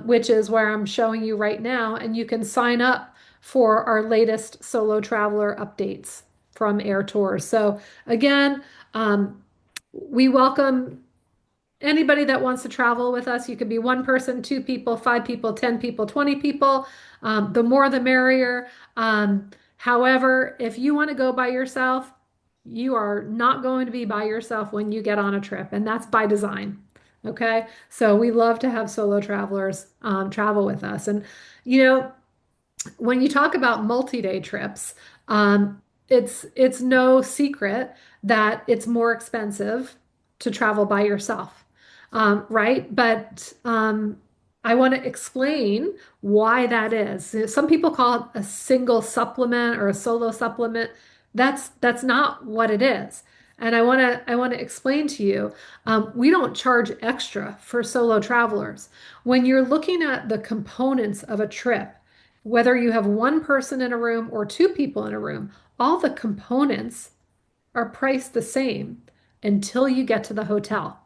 A: which is where I'm showing you right now, and you can sign up for our latest solo traveler updates from Air Tours. So again, we welcome anybody that wants to travel with us. You could be one person, two people, five people, 10 people, 20 people. The more the merrier. However, if you want to go by yourself, you are not going to be by yourself when you get on a trip, and that's by design. Okay, so we love to have solo travelers travel with us. And you know, when you talk about multi-day trips, it's no secret that it's more expensive to travel by yourself, right? But I want to explain why that is. Some people call it a single supplement or a solo supplement. That's not what it is. And I want to explain to you, we don't charge extra for solo travelers. When you're looking at the components of a trip, whether you have one person in a room or two people in a room, all the components are priced the same until you get to the hotel.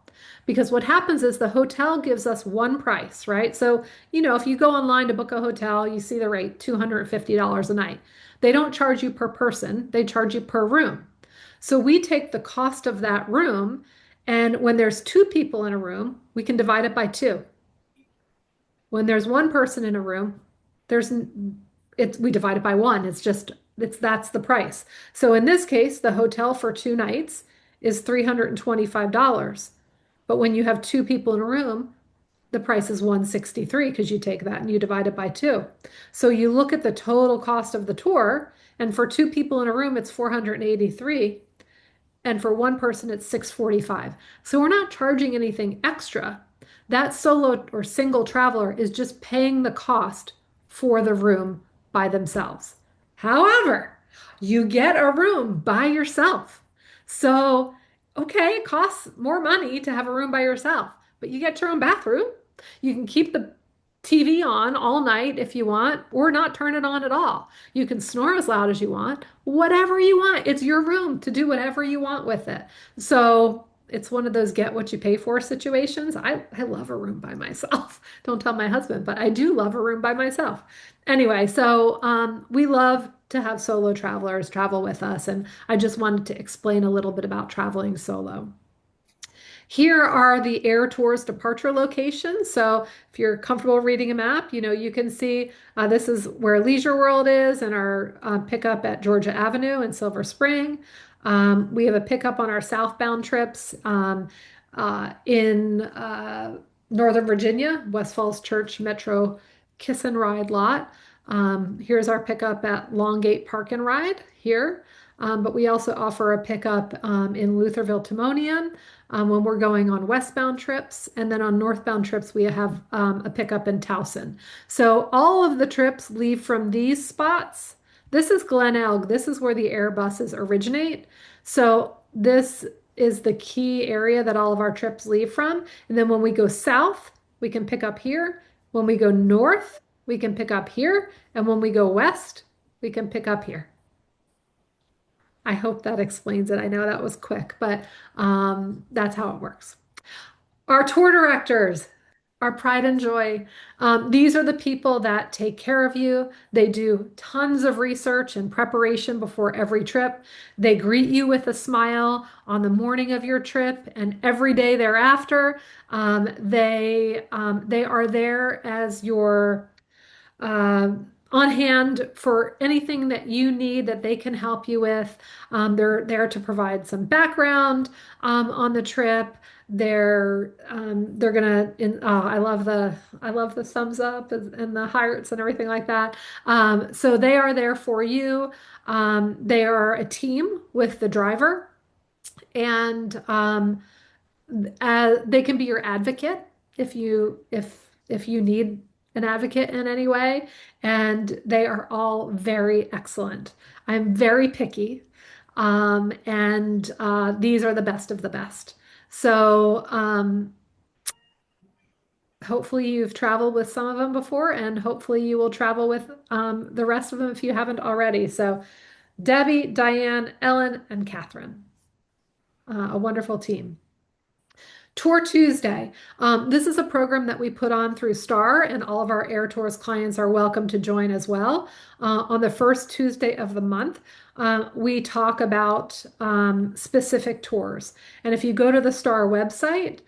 A: Because what happens is the hotel gives us one price, right? So, if you go online to book a hotel, you see the rate, $250 a night. They don't charge you per person, they charge you per room. So we take the cost of that room, and when there's two people in a room, we can divide it by two. When there's one person in a room, we divide it by one. That's the price. So in this case, the hotel for 2 nights is $325. But when you have two people in a room, the price is $163 because you take that and you divide it by two. So you look at the total cost of the tour, and for two people in a room, it's $483. And for one person, it's $645. So we're not charging anything extra. That solo or single traveler is just paying the cost for the room by themselves. However, you get a room by yourself. So, okay, it costs more money to have a room by yourself, but you get your own bathroom. You can keep the TV on all night if you want, or not turn it on at all. You can snore as loud as you want, whatever you want. It's your room to do whatever you want with it. So it's one of those get what you pay for situations. I love a room by myself. Don't tell my husband, but I do love a room by myself. Anyway, so we love to have solo travelers travel with us, and I just wanted to explain a little bit about traveling solo. Here are the Eyre Tours departure locations. So if you're comfortable reading a map, you can see this is where Leisure World is and our pickup at Georgia Avenue in Silver Spring. We have a pickup on our southbound trips in Northern Virginia, West Falls Church Metro Kiss and Ride lot. Here's our pickup at Longgate Park and Ride here. But we also offer a pickup in Lutherville, Timonian when we're going on westbound trips. And then on northbound trips, we have a pickup in Towson. So all of the trips leave from these spots. This is Glen Elg. This is where the Eyre buses originate. So this is the key area that all of our trips leave from. And then when we go south, we can pick up here. When we go north, we can pick up here. And when we go west, we can pick up here. I hope that explains it. I know that was quick, but that's how it works. Our tour directors, our pride and joy. These are the people that take care of you. They do tons of research and preparation before every trip. They greet you with a smile on the morning of your trip and every day thereafter. They are there as your on hand for anything that you need that they can help you with. They're there to provide some background on the trip. They're gonna I love the thumbs up and the hearts and everything like that. So they are there for you. They are a team with the driver, and they can be your advocate if you need an advocate in any way, and they are all very excellent. I'm very picky, and these are the best of the best. So hopefully you've traveled with some of them before, and hopefully you will travel with the rest of them if you haven't already. So Debbie, Diane, Ellen, and Catherine, a wonderful team. Tour Tuesday. This is a program that we put on through STAR, and all of our Eyre Tours clients are welcome to join as well. On the first Tuesday of the month, we talk about specific tours. And if you go to the STAR website,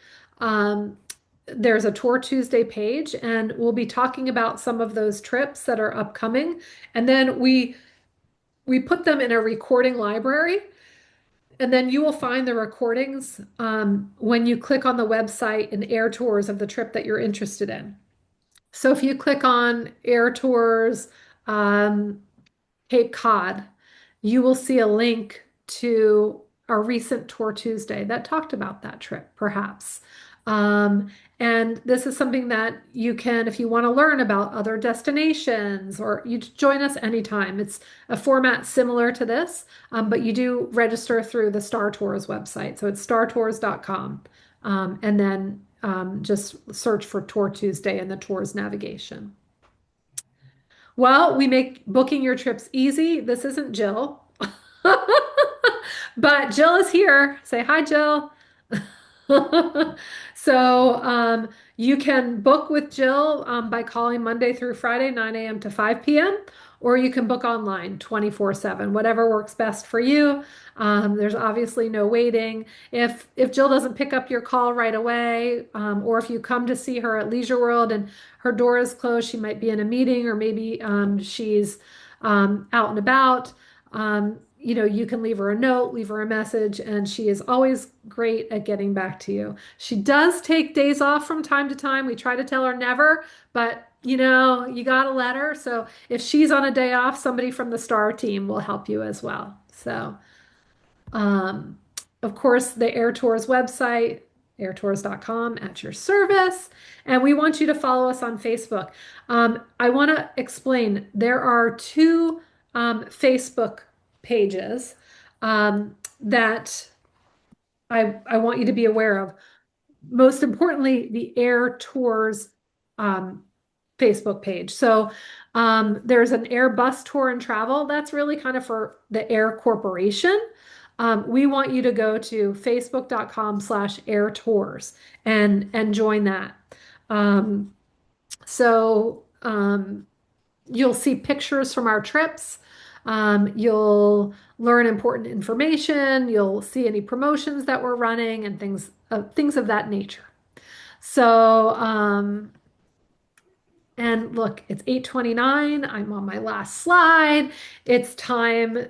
A: there's a Tour Tuesday page, and we'll be talking about some of those trips that are upcoming. And then we put them in a recording library. And then you will find the recordings when you click on the website in Eyre Tours of the trip that you're interested in. So if you click on Eyre Tours Cape Cod, you will see a link to our recent Tour Tuesday that talked about that trip, perhaps. And this is something that you can, if you want to learn about other destinations, or you join us anytime. It's a format similar to this, but you do register through the Star Tours website. So it's startours.com. And then just search for Tour Tuesday in the tours navigation. Well, we make booking your trips easy. This isn't Jill, but Jill is here. Say hi, Jill. So you can book with Jill by calling Monday through Friday, 9 a.m. to 5 p.m., or you can book online 24/7, whatever works best for you. There's obviously no waiting. If Jill doesn't pick up your call right away, or if you come to see her at Leisure World and her door is closed, she might be in a meeting, or maybe she's out and about. You can leave her a note, leave her a message, and she is always great at getting back to you. She does take days off from time to time. We try to tell her never, but you got to let her. So if she's on a day off, somebody from the STAR team will help you as well. So, of course, the Eyre Tours website airtours.com at your service. And we want you to follow us on Facebook. I want to explain there are two Facebook pages that I want you to be aware of. Most importantly, the Eyre Tours um, Facebook page. So there's an Eyre bus tour and travel. That's really kind of for the Eyre Corporation. We want you to go to facebook.com/Eyre Tours and join that. Um, so you'll see pictures from our trips. You'll learn important information. You'll see any promotions that we're running and things of that nature. So, and look, it's 8:29. I'm on my last slide. It's time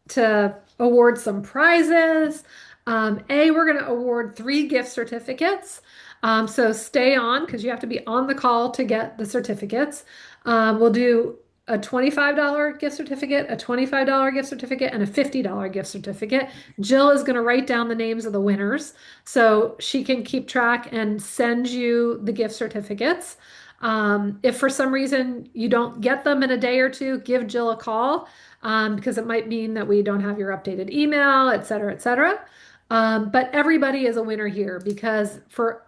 A: to award some prizes. We're going to award 3 gift certificates. So stay on because you have to be on the call to get the certificates. We'll do a $25 gift certificate, a $25 gift certificate, and a $50 gift certificate. Jill is going to write down the names of the winners so she can keep track and send you the gift certificates. If for some reason you don't get them in a day or two, give Jill a call because it might mean that we don't have your updated email, et cetera, et cetera. But everybody is a winner here because for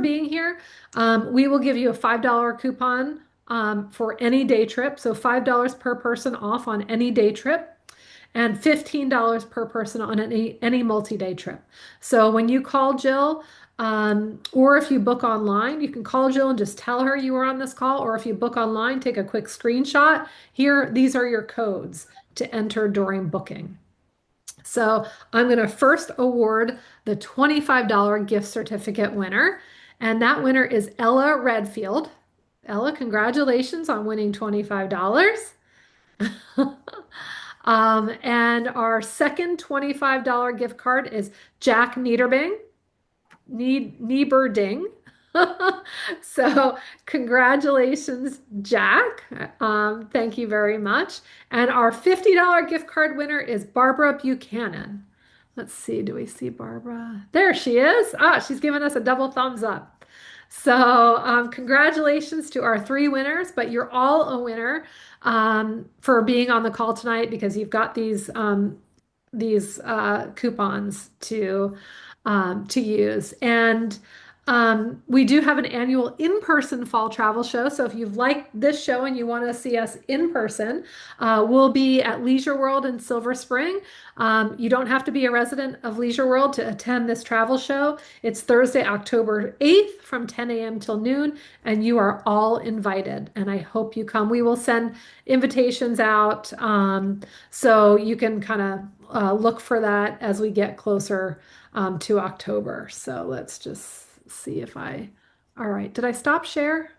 A: being here, we will give you a $5 coupon for any day trip. So $5 per person off on any day trip and $15 per person on any multi-day trip. So when you call Jill, or if you book online, you can call Jill and just tell her you were on this call. Or if you book online, take a quick screenshot. Here, these are your codes to enter during booking. So I'm going to first award the $25 gift certificate winner. And that winner is Ella Redfield. Ella, congratulations on winning $25. And our second $25 gift card is Jack Niederbing. Nieberding. So congratulations, Jack. Thank you very much. And our $50 gift card winner is Barbara Buchanan. Let's see, do we see Barbara? There she is. She's giving us a double thumbs up. So congratulations to our 3 winners, but you're all a winner for being on the call tonight because you've got these coupons to use. And we do have an annual in-person fall travel show. So if you've liked this show and you want to see us in person, we'll be at Leisure World in Silver Spring. You don't have to be a resident of Leisure World to attend this travel show. It's Thursday, October 8th from 10 a.m. till noon, and you are all invited. And I hope you come. We will send invitations out so you can kind of look for that as we get closer to October. So let's just see if all right, did I stop share?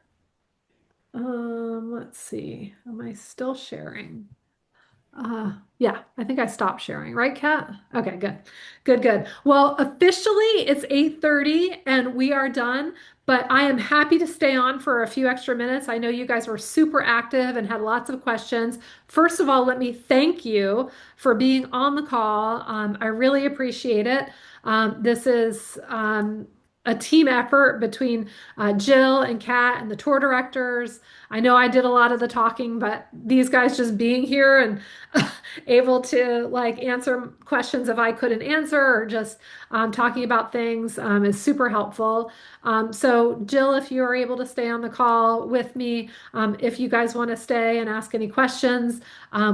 A: Let's see, am I still sharing? Yeah, I think I stopped sharing, right, Kat? Okay, good. Good, good. Well, officially it's 8:30 and we are done, but I am happy to stay on for a few extra minutes. I know you guys were super active and had lots of questions. First of all, let me thank you for being on the call. I really appreciate it. This is a team effort between Jill and Kat and the tour directors. I know I did a lot of the talking, but these guys just being here and able to like answer questions if I couldn't answer or just talking about things is super helpful. So Jill, if you are able to stay on the call with me, if you guys want to stay and ask any questions,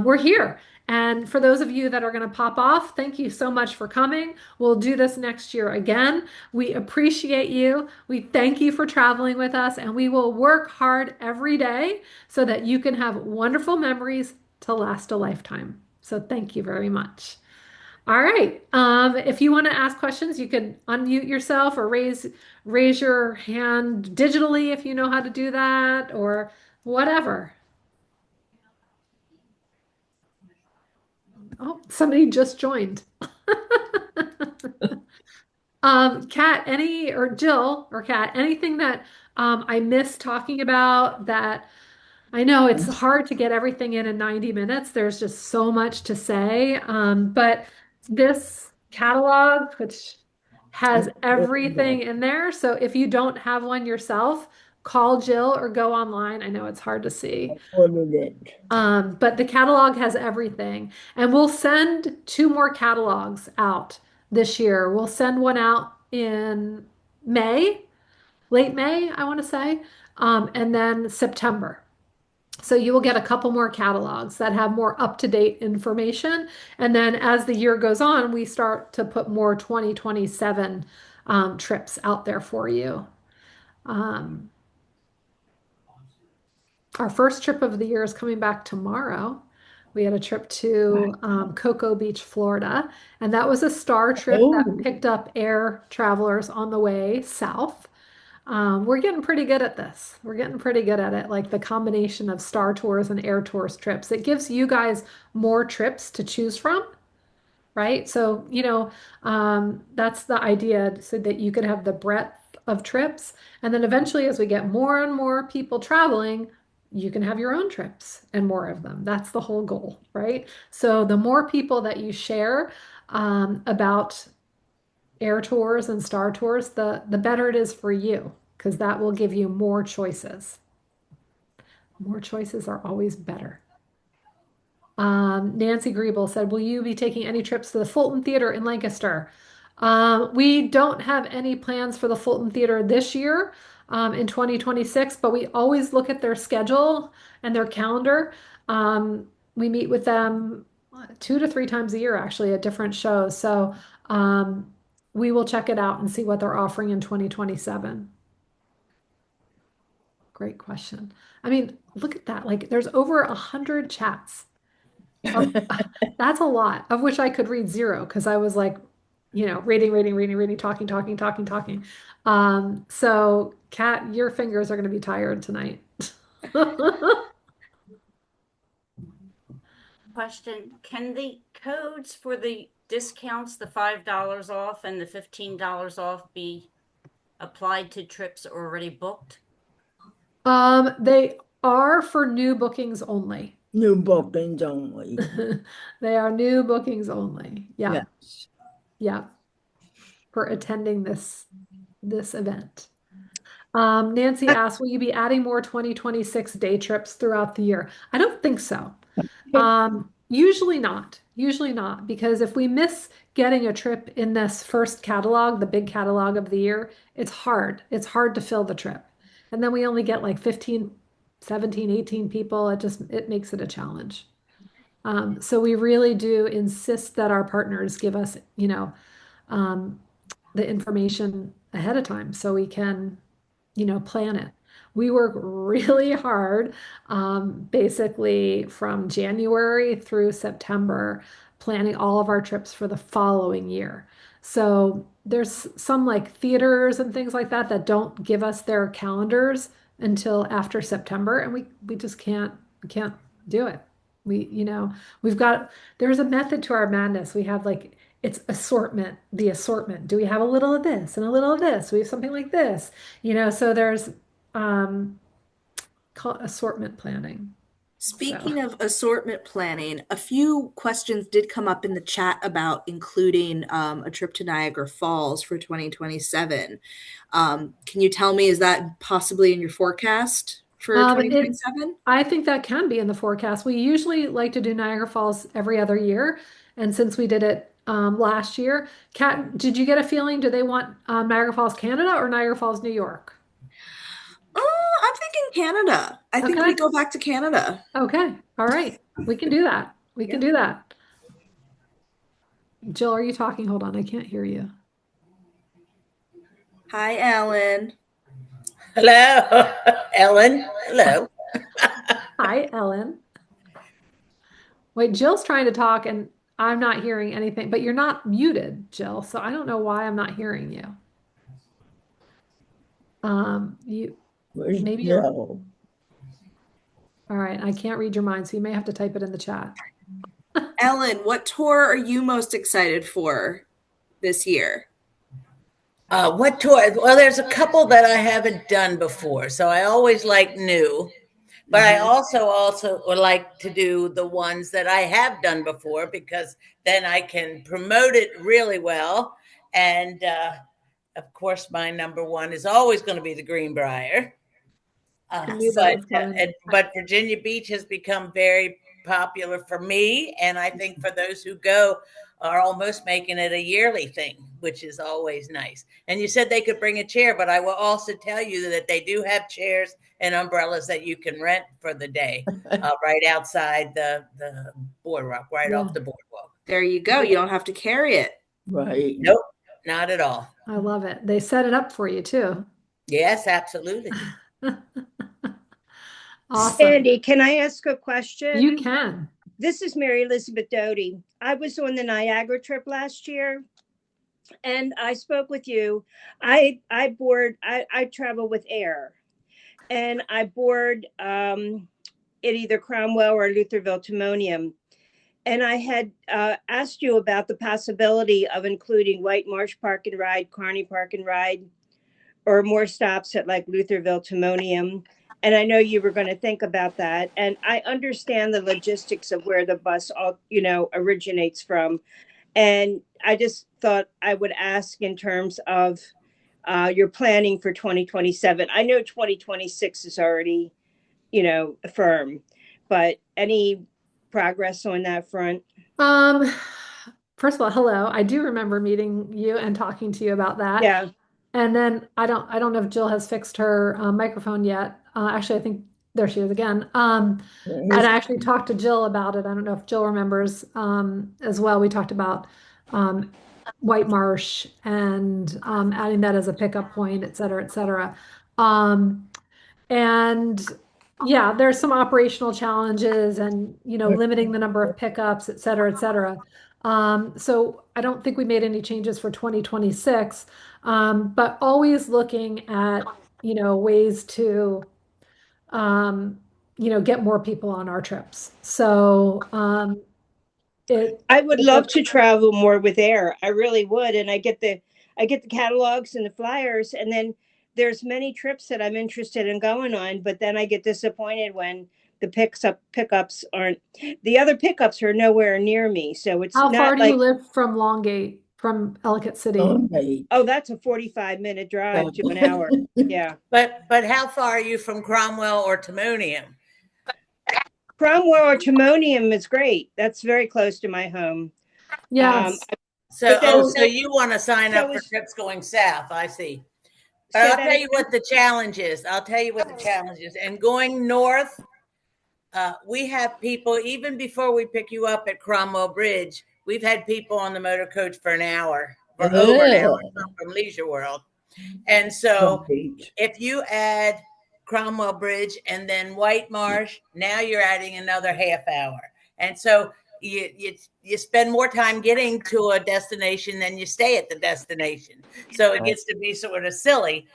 A: we're here. And for those of you that are going to pop off, thank you so much for coming. We'll do this next year again. We appreciate you. We thank you for traveling with us, and we will work hard every day so that you can have wonderful memories to last a lifetime. So thank you very much. All right. If you want to ask questions, you can unmute yourself or raise your hand digitally if you know how to do that or whatever. Oh, somebody just joined. Kat, or Jill or Kat, anything that I missed talking about that I know it's hard to get everything in 90 minutes. There's just so much to say. But this catalog, which has everything in there. So if you don't have one yourself, call Jill or go online. I know it's hard to see.
F: Ordered it.
A: But the catalog has everything. And we'll send 2 more catalogs out this year. We'll send one out in May, late May, I want to say, and then September. So you will get a couple more catalogs that have more up-to-date information. And then as the year goes on, we start to put more 2027 trips out there for you. Our first trip of the year is coming back tomorrow. We had a trip to Cocoa Beach, Florida, and that was a star trip that picked up Eyre travelers on the way south. We're getting pretty good at this. We're getting pretty good at it, like the combination of Star Tours and Air Tours trips. It gives you guys more trips to choose from, right? So, that's the idea so that you could have the breadth of trips. And then eventually, as we get more and more people traveling, you can have your own trips and more of them. That's the whole goal, right? So the more people that you share about Air Tours and Star Tours, the better it is for you because that will give you more choices. More choices are always better. Nancy Griebel said, will you be taking any trips to the Fulton Theater in Lancaster? We don't have any plans for the Fulton Theater this year in 2026, but we always look at their schedule and their calendar. We meet with them 2 to 3 times a year, actually, at different shows. So we will check it out and see what they're offering in 2027. Great question. I mean, look at that. Like, there's over 100 chats. That's a lot, of which I could read 0 because I was like, reading, talking. So Kat, your fingers are going to be tired tonight.
H: Question, can the codes for the discounts, the $5 off and the $15 off, be applied to trips already booked?
A: They are for new bookings only.
F: New bookings only.
A: They are new bookings only. Yeah.
F: Yes.
A: Yeah. For attending this event. Nancy asked, will you be adding more 2026 day trips throughout the year? I don't think so. Usually not, because if we miss getting a trip in this first catalog, the big catalog of the year, it's hard. It's hard to fill the trip. And then we only get like 15, 17, 18 people. It makes it a challenge. So we really do insist that our partners give us, the information ahead of time so we can, plan it. We work really hard, basically from January through September, planning all of our trips for the following year. So there's some like theaters and things like that that don't give us their calendars until after September, and we just can't do it. There's a method to our madness. We have like it's the assortment. Do we have a little of this and a little of this? We have something like this, so there's called assortment planning.
E: Speaking of assortment planning, a few questions did come up in the chat about including a trip to Niagara Falls for 2027. Can you tell me, is that possibly in your forecast for 2027?
A: I think that can be in the forecast. We usually like to do Niagara Falls every other year. And since we did it last year, Kat, did you get a feeling? Do they want Niagara Falls, Canada or Niagara Falls, New York?
E: I'm thinking Canada. I think we go back to Canada.
A: Okay. All right. We can do that. We can do that. Jill, are you talking? Hold on. I can't hear you.
E: Hi, Ellen.
G: Hello, Ellen. Hello.
A: Hi, Ellen. Wait, Jill's trying to talk and I'm not hearing anything, but you're not muted, Jill. So I don't know why I'm not hearing you. Maybe you're all right. I can't read your mind, so you may have to type it in the chat.
E: Ellen, what tour are you most excited for this year?
G: What tour? Well, there's a couple that I haven't done before, so I always like new. But I also would like to do the ones that I have done before because then I can promote it really well And of course, my number one is always going to be the Greenbrier.
A: I knew that was coming.
G: But Virginia Beach has become very popular for me, and I think for those who go are almost making it a yearly thing, which is always nice. And you said they could bring a chair, but I will also tell you that they do have chairs and umbrellas that you can rent for the day, right outside the boardwalk, right off the boardwalk.
E: There you go. You don't have to carry it.
F: Right.
G: Nope, not at all.
A: I love it. They set it up for you too.
G: Yes, absolutely.
A: Awesome.
I: Sandy, can I ask a question?
A: You can.
I: This is Mary Elizabeth Doty. I was on the Niagara trip last year, and I spoke with you. I travel with Eyre, and I board at either Cromwell or Lutherville Timonium. And I had asked you about the possibility of including White Marsh Park and Ride, Kearney Park and Ride, or more stops at like Lutherville Timonium. And I know you were going to think about that. And I understand the logistics of where the bus, originates from. And I just thought I would ask in terms of your planning for 2027. I know 2026 is already, firm, but any progress on that front?
A: First of all, hello. I do remember meeting you and talking to you about that.
I: Yeah.
A: And then I don't know if Jill has fixed her microphone yet. Actually, I think there she is again. And I actually talked to Jill about it. I don't know if Jill remembers as well. We talked about White Marsh and adding that as a pickup point, et cetera, et cetera. And yeah, there's some operational challenges and, limiting the number of pickups, et cetera, et cetera. So I don't think we made any changes for 2026, but always looking at, ways to, get more people on our trips. So
I: I would love to travel more with Eyre. I really would. And I get the catalogs and the flyers, and then there's many trips that I'm interested in going on, but then I get disappointed when the pickups aren't. The other pickups are nowhere near me, so it's
A: how
I: not
A: far do
I: like.
A: you live from Longgate, from Ellicott City?
I: Oh, that's a 45-minute drive to an hour. Yeah.
G: But how far are you from Cromwell or Timonium?
I: Cromwell or Timonium is great. That's very close to my home.
A: Yes.
G: So you want to sign up for trips going south? I see. I'll tell you what the challenge is. And going north, we have people, even before we pick you up at Cromwell Bridge, we've had people on the motor coach for an hour, or over an hour from Leisure World. And so if you add Cromwell Bridge and then White Marsh, now you're adding another half hour. And so you spend more time getting to a destination than you stay at the destination. So it gets to be sort of silly.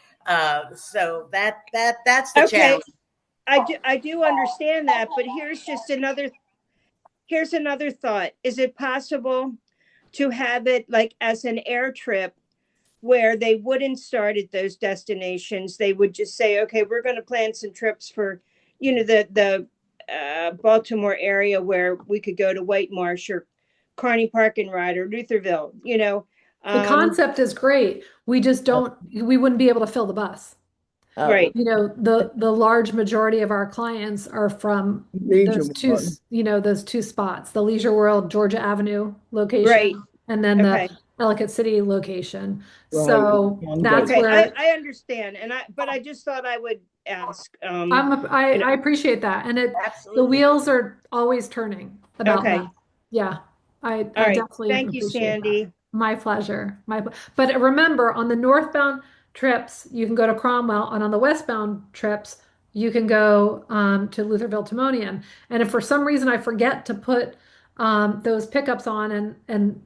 G: So that's the challenge.
I: I do understand that, but here's another thought. Is it possible to have it like as an air trip where they wouldn't start at those destinations? They would just say, okay, we're going to plan some trips for, the Baltimore area where we could go to White Marsh or Kearney Park and Ride or Lutherville,
A: The concept is great. We just we wouldn't be able to fill the bus.
I: Right.
A: The large majority of our clients are from those two spots, the Leisure World, Georgia Avenue location,
I: right,
A: and then the Ellicott City location. Right. So that's where
I: I understand. But I just thought I would ask.
A: I appreciate that. And the wheels are always turning about that. Yeah. I definitely
I: thank you, Sandy.
A: That. My pleasure. But remember, on the northbound trips, you can go to Cromwell, and on the westbound trips, you can go to Lutherville Timonium. And if for some reason I forget to put those pickups on and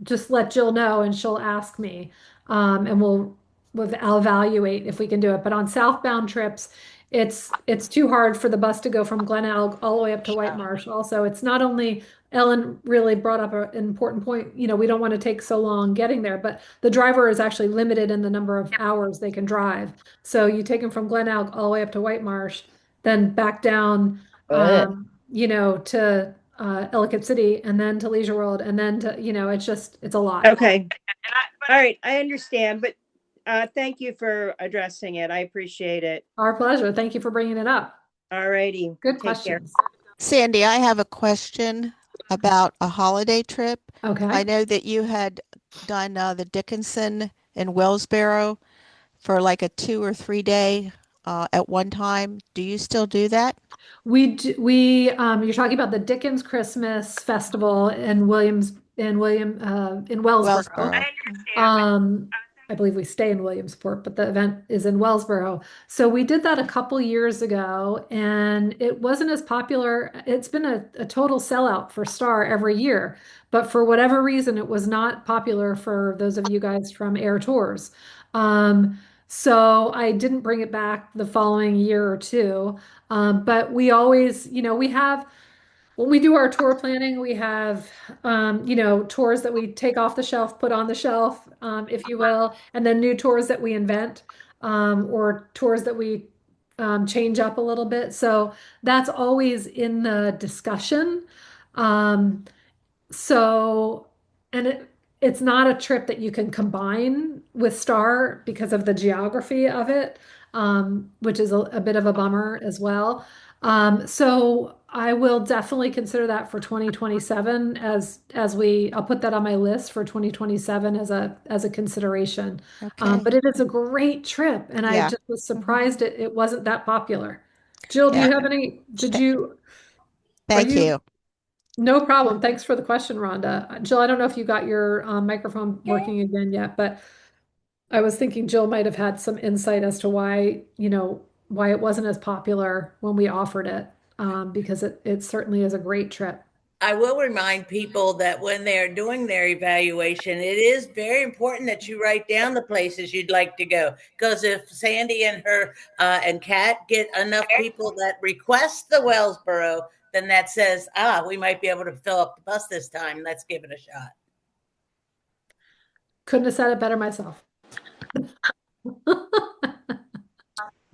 A: just let Jill know, and she'll ask me, and I'll evaluate if we can do it. But on southbound trips, it's too hard for the bus to go from Glen Alg all the way up to White Marsh. Also, it's not only Ellen really brought up an important point. We don't want to take so long getting there, but the driver is actually limited in the number of hours they can drive. So you take them from Glen Alg all the way up to White Marsh, then back down, to Ellicott City, and then to Leisure World, and then to, it's a lot.
I: Okay. All right, I understand, but thank you for addressing it. I appreciate it.
A: Our pleasure. Thank you for bringing it up.
I: All righty.
A: Good
I: Take care.
A: questions.
J: Sandy, I have a question about a holiday trip.
A: Okay.
J: I know that you had done the Dickinson in Wellsboro for like a 2 or 3 day at one time. Do you still do that?
A: You're talking about the Dickens Christmas Festival in Wellsboro.
J: Wellsboro.
A: I believe we stay in Williamsport, but the event is in Wellsboro. So we did that a couple years ago, and it wasn't as popular. It's been a total sellout for Star every year, but for whatever reason, it was not popular for those of you guys from Air Tours. So I didn't bring it back the following year or two. But we always, we have when we do our tour planning, we have, tours that we take off the shelf, put on the shelf, if you will, and then new tours that we invent, or tours that we change up a little bit. So that's always in the discussion. Um, so, and it's not a trip that you can combine with Star because of the geography of it, which is a bit of a bummer as well. So I will definitely consider that for 2027 I'll put that on my list for 2027 as a consideration.
J: Okay.
A: But it is a great trip, and I
J: Yeah.
A: just was surprised it wasn't that popular. Jill, do
J: Yeah.
A: you have any? Are
J: Thank
A: you?
J: you.
A: No problem. Thanks for the question, Rhonda. Jill, I don't know if you got your microphone working again yet, but I was thinking Jill might have had some insight as to why it wasn't as popular when we offered it, because it certainly is a great trip.
G: I will remind people that when they're doing their evaluation, it is very important that you write down the places you'd like to go. Because if Sandy and her and Kat get enough people that request the Wellsboro, then that says, we might be able to fill up the bus this time. Let's give it a shot.
A: Couldn't have said it better myself.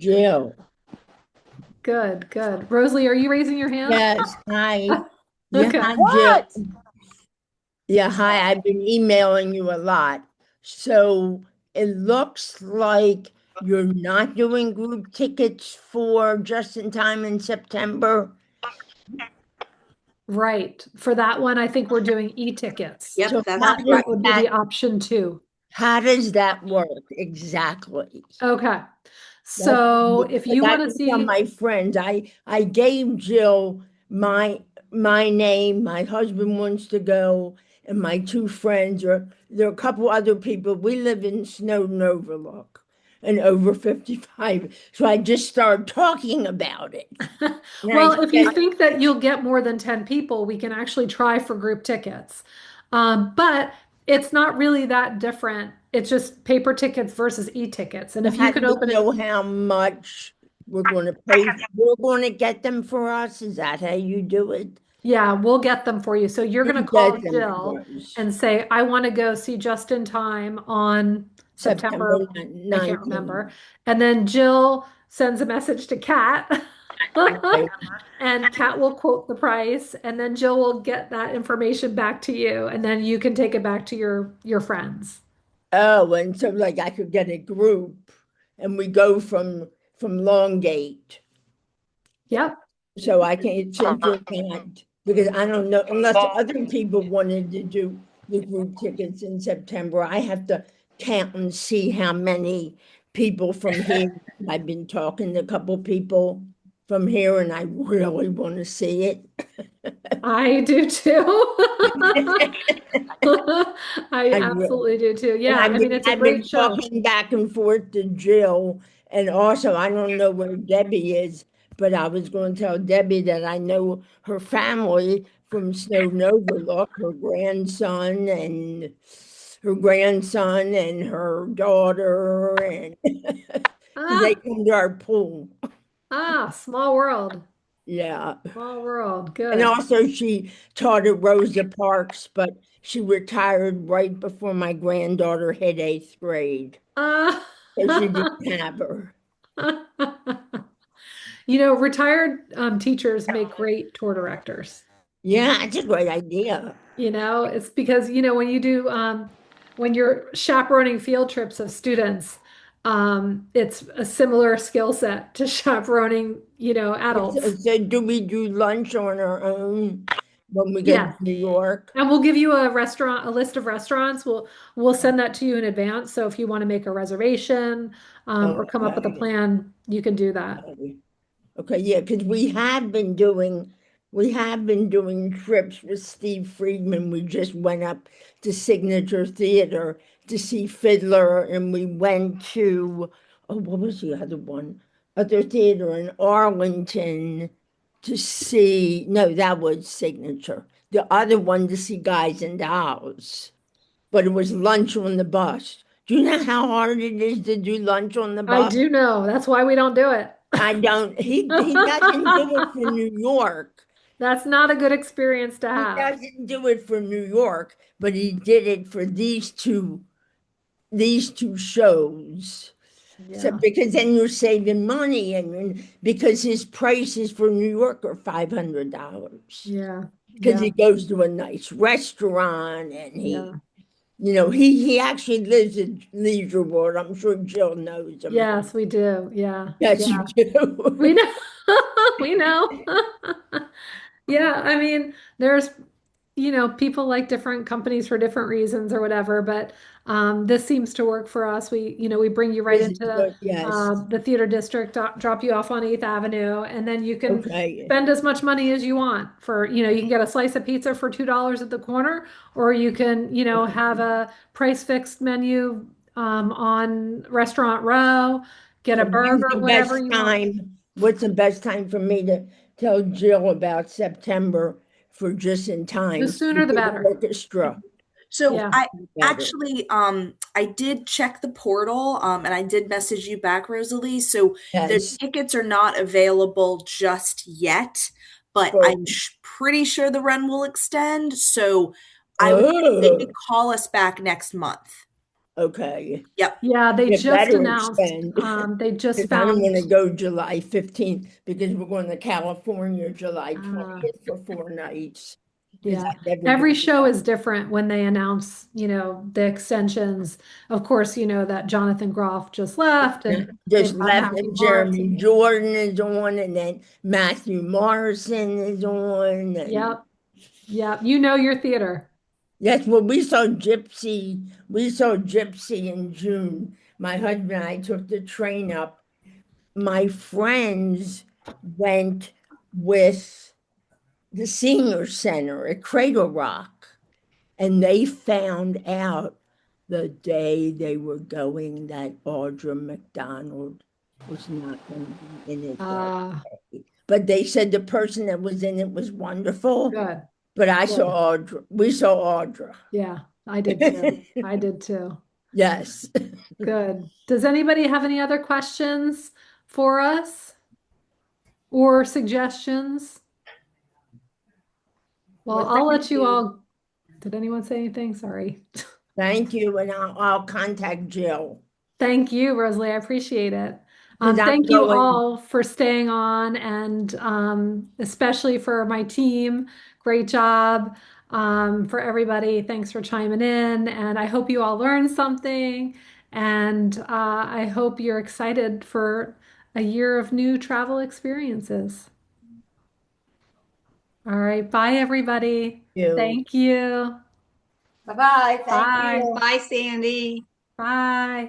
F: Jill.
A: Good, good. Rosalie, are you raising your hand?
F: Yes, hi. Yeah,
A: Okay.
F: hi,
C: What?
F: Jill. Yeah, hi. I've been emailing you a lot. So it looks like you're not doing group tickets for just in time in September.
A: Right. For that one, I think we're doing e-tickets.
E: Yep,
F: So
E: that's
F: how
A: That
F: does
A: would be the option 2.
F: how does that work exactly?
A: Okay. So if you want to
F: That's from
A: see,
F: my friends. I gave Jill my name. My husband wants to go, and my 2 friends there are a couple other people. We live in Snowden Overlook and over 55. So I just started talking about it. And
A: well, if you think that you'll get more than 10 people, we can actually try for group tickets. But it's not really that different. It's just paper tickets versus e-tickets. And if you
F: how
A: can
F: do
A: open
F: we
A: it,
F: know how much we're going to pay? We're going to get them for us. Is that how you do it?
A: yeah, we'll get them for you. So you're
F: You
A: going to call
F: get them
A: Jill
F: for us.
A: and say, I want to go see Just in Time on
F: September
A: September, I can't
F: 19th.
A: remember. And then Jill sends a message to Kat.
F: Okay.
A: And Kat will quote the price, and then Jill will get that information back to you, and then you can take it back to your friends.
F: Oh, and so like I could get a group and we go from Longgate.
A: Yep.
F: So I can't Central can't because I don't know unless other people wanted to do the group tickets in September. I have to count and see how many people from here. I've been talking to a couple people from here and I really want to see it.
A: I do too. I
F: I
A: absolutely do too.
F: And
A: Yeah, I mean, it's a
F: I've been
A: great show.
F: talking back and forth to Jill, and also I don't know where Debbie is, but I was going to tell Debbie that I know her family from Snowden Overlook, her grandson and her daughter, and they
A: Ah,
F: come to our pool.
A: small world.
F: Yeah.
A: Small world.
F: And
A: Good.
F: also she taught at Rosa Parks, but she retired right before my granddaughter hit 8th grade.
A: Ah.
F: So she didn't have her.
A: Retired teachers make great tour directors.
F: Yeah, it's a great idea.
A: It's because, when you do when you're chaperoning field trips of students, it's a similar skill set to chaperoning, adults.
F: So do we do lunch on our own when we get
A: Yeah.
F: to New York?
A: And we'll give you a list of restaurants. We'll send that to you in advance. So if you want to make a reservation, or come up with a
F: Okay.
A: plan, you can do that.
F: Okay, yeah, because we have been doing trips with Steve Friedman. We just went up to Signature Theater to see Fiddler, and we went to, oh, what was the other one? Other theater in Arlington to see, no, that was Signature. The other one to see Guys and Dolls, but it was lunch on the bus. Do you know how hard it is to do lunch on the
A: I
F: bus?
A: do know. That's why we don't do it.
F: I don't, he doesn't do it for New York.
A: That's not a good experience to
F: He
A: have.
F: doesn't do it for New York, but he did it for these two shows. So
A: Yeah.
F: because then you're saving money and because his prices for New York are $500.
A: Yeah.
F: Because
A: Yeah.
F: he goes to a nice restaurant and
A: Yeah.
F: he actually lives in Leisure World. I'm sure Jill knows him.
A: Yes, we do. Yeah.
F: Yes, you
A: Yeah. We
F: do.
A: know. We know. Yeah, I mean, there's, people like different companies for different reasons or whatever, but this seems to work for us. We bring you right
F: This is
A: into
F: good. Yes.
A: the theater district, drop you off on 8th Avenue, and then you can
F: Okay.
A: spend as much money as you want for, you can get a slice of pizza for $2 at the corner, or you can, have a price fixed menu on Restaurant Row, get
F: So
A: a burger, whatever you want.
F: what's the best time for me to tell Jill about September for just in
A: The
F: time
A: sooner the
F: for the
A: better.
F: orchestra?
E: So
A: Yeah.
E: I
F: Better.
E: actually I did check the portal and I did message you back, Rosalie. So the
F: Yes.
E: tickets are not available just yet, but
F: For,
E: I'm pretty sure the run will extend. So I would maybe
F: oh,
E: call us back next month.
F: okay.
E: Yep.
A: Yeah, they
F: It
A: just
F: better
A: announced,
F: extend.
A: they just
F: Because I don't want
A: found,
F: to go July 15th because we're going to California July
A: uh,
F: 20th for 4 nights. Because
A: yeah,
F: I've never
A: every
F: been to
A: show
F: that.
A: is different when they announce, the extensions. Of course, you know that Jonathan Groff just left and
F: Just
A: they've got
F: left
A: Matthew
F: and Jeremy
A: Morrison.
F: Jordan is on, and then Matthew Morrison is on, and
A: Yep, yep. You know your theater.
F: yes, well, we saw Gypsy in June. My husband and I took the train up. My friends went with the Senior Center at Cradle Rock, and they found out the day they were going that Audra McDonald was not going to be in it that
A: Uh,
F: day. But they said the person that was in it was wonderful.
A: Good,
F: But I
A: good.
F: saw Audra. We saw Audra.
A: Yeah, I did too. I did too.
F: Yes.
A: Good. Does anybody have any other questions for us or suggestions? Well,
F: Well,
A: I'll
F: thank
A: let you
F: you.
A: all. Did anyone say anything? Sorry.
F: Thank you. And I'll contact Jill
A: Thank you, Rosalie. I appreciate it.
F: because I'm
A: Thank you
F: going.
A: all for staying on and especially for my team. Great job. For everybody, thanks for chiming in. And I hope you all learned something. And I hope you're excited for a year of new travel experiences. All right. Bye, everybody.
F: You.
A: Thank you.
F: Bye-bye. Thank
A: Bye.
F: you.
K: Bye, Sandy.
A: Bye.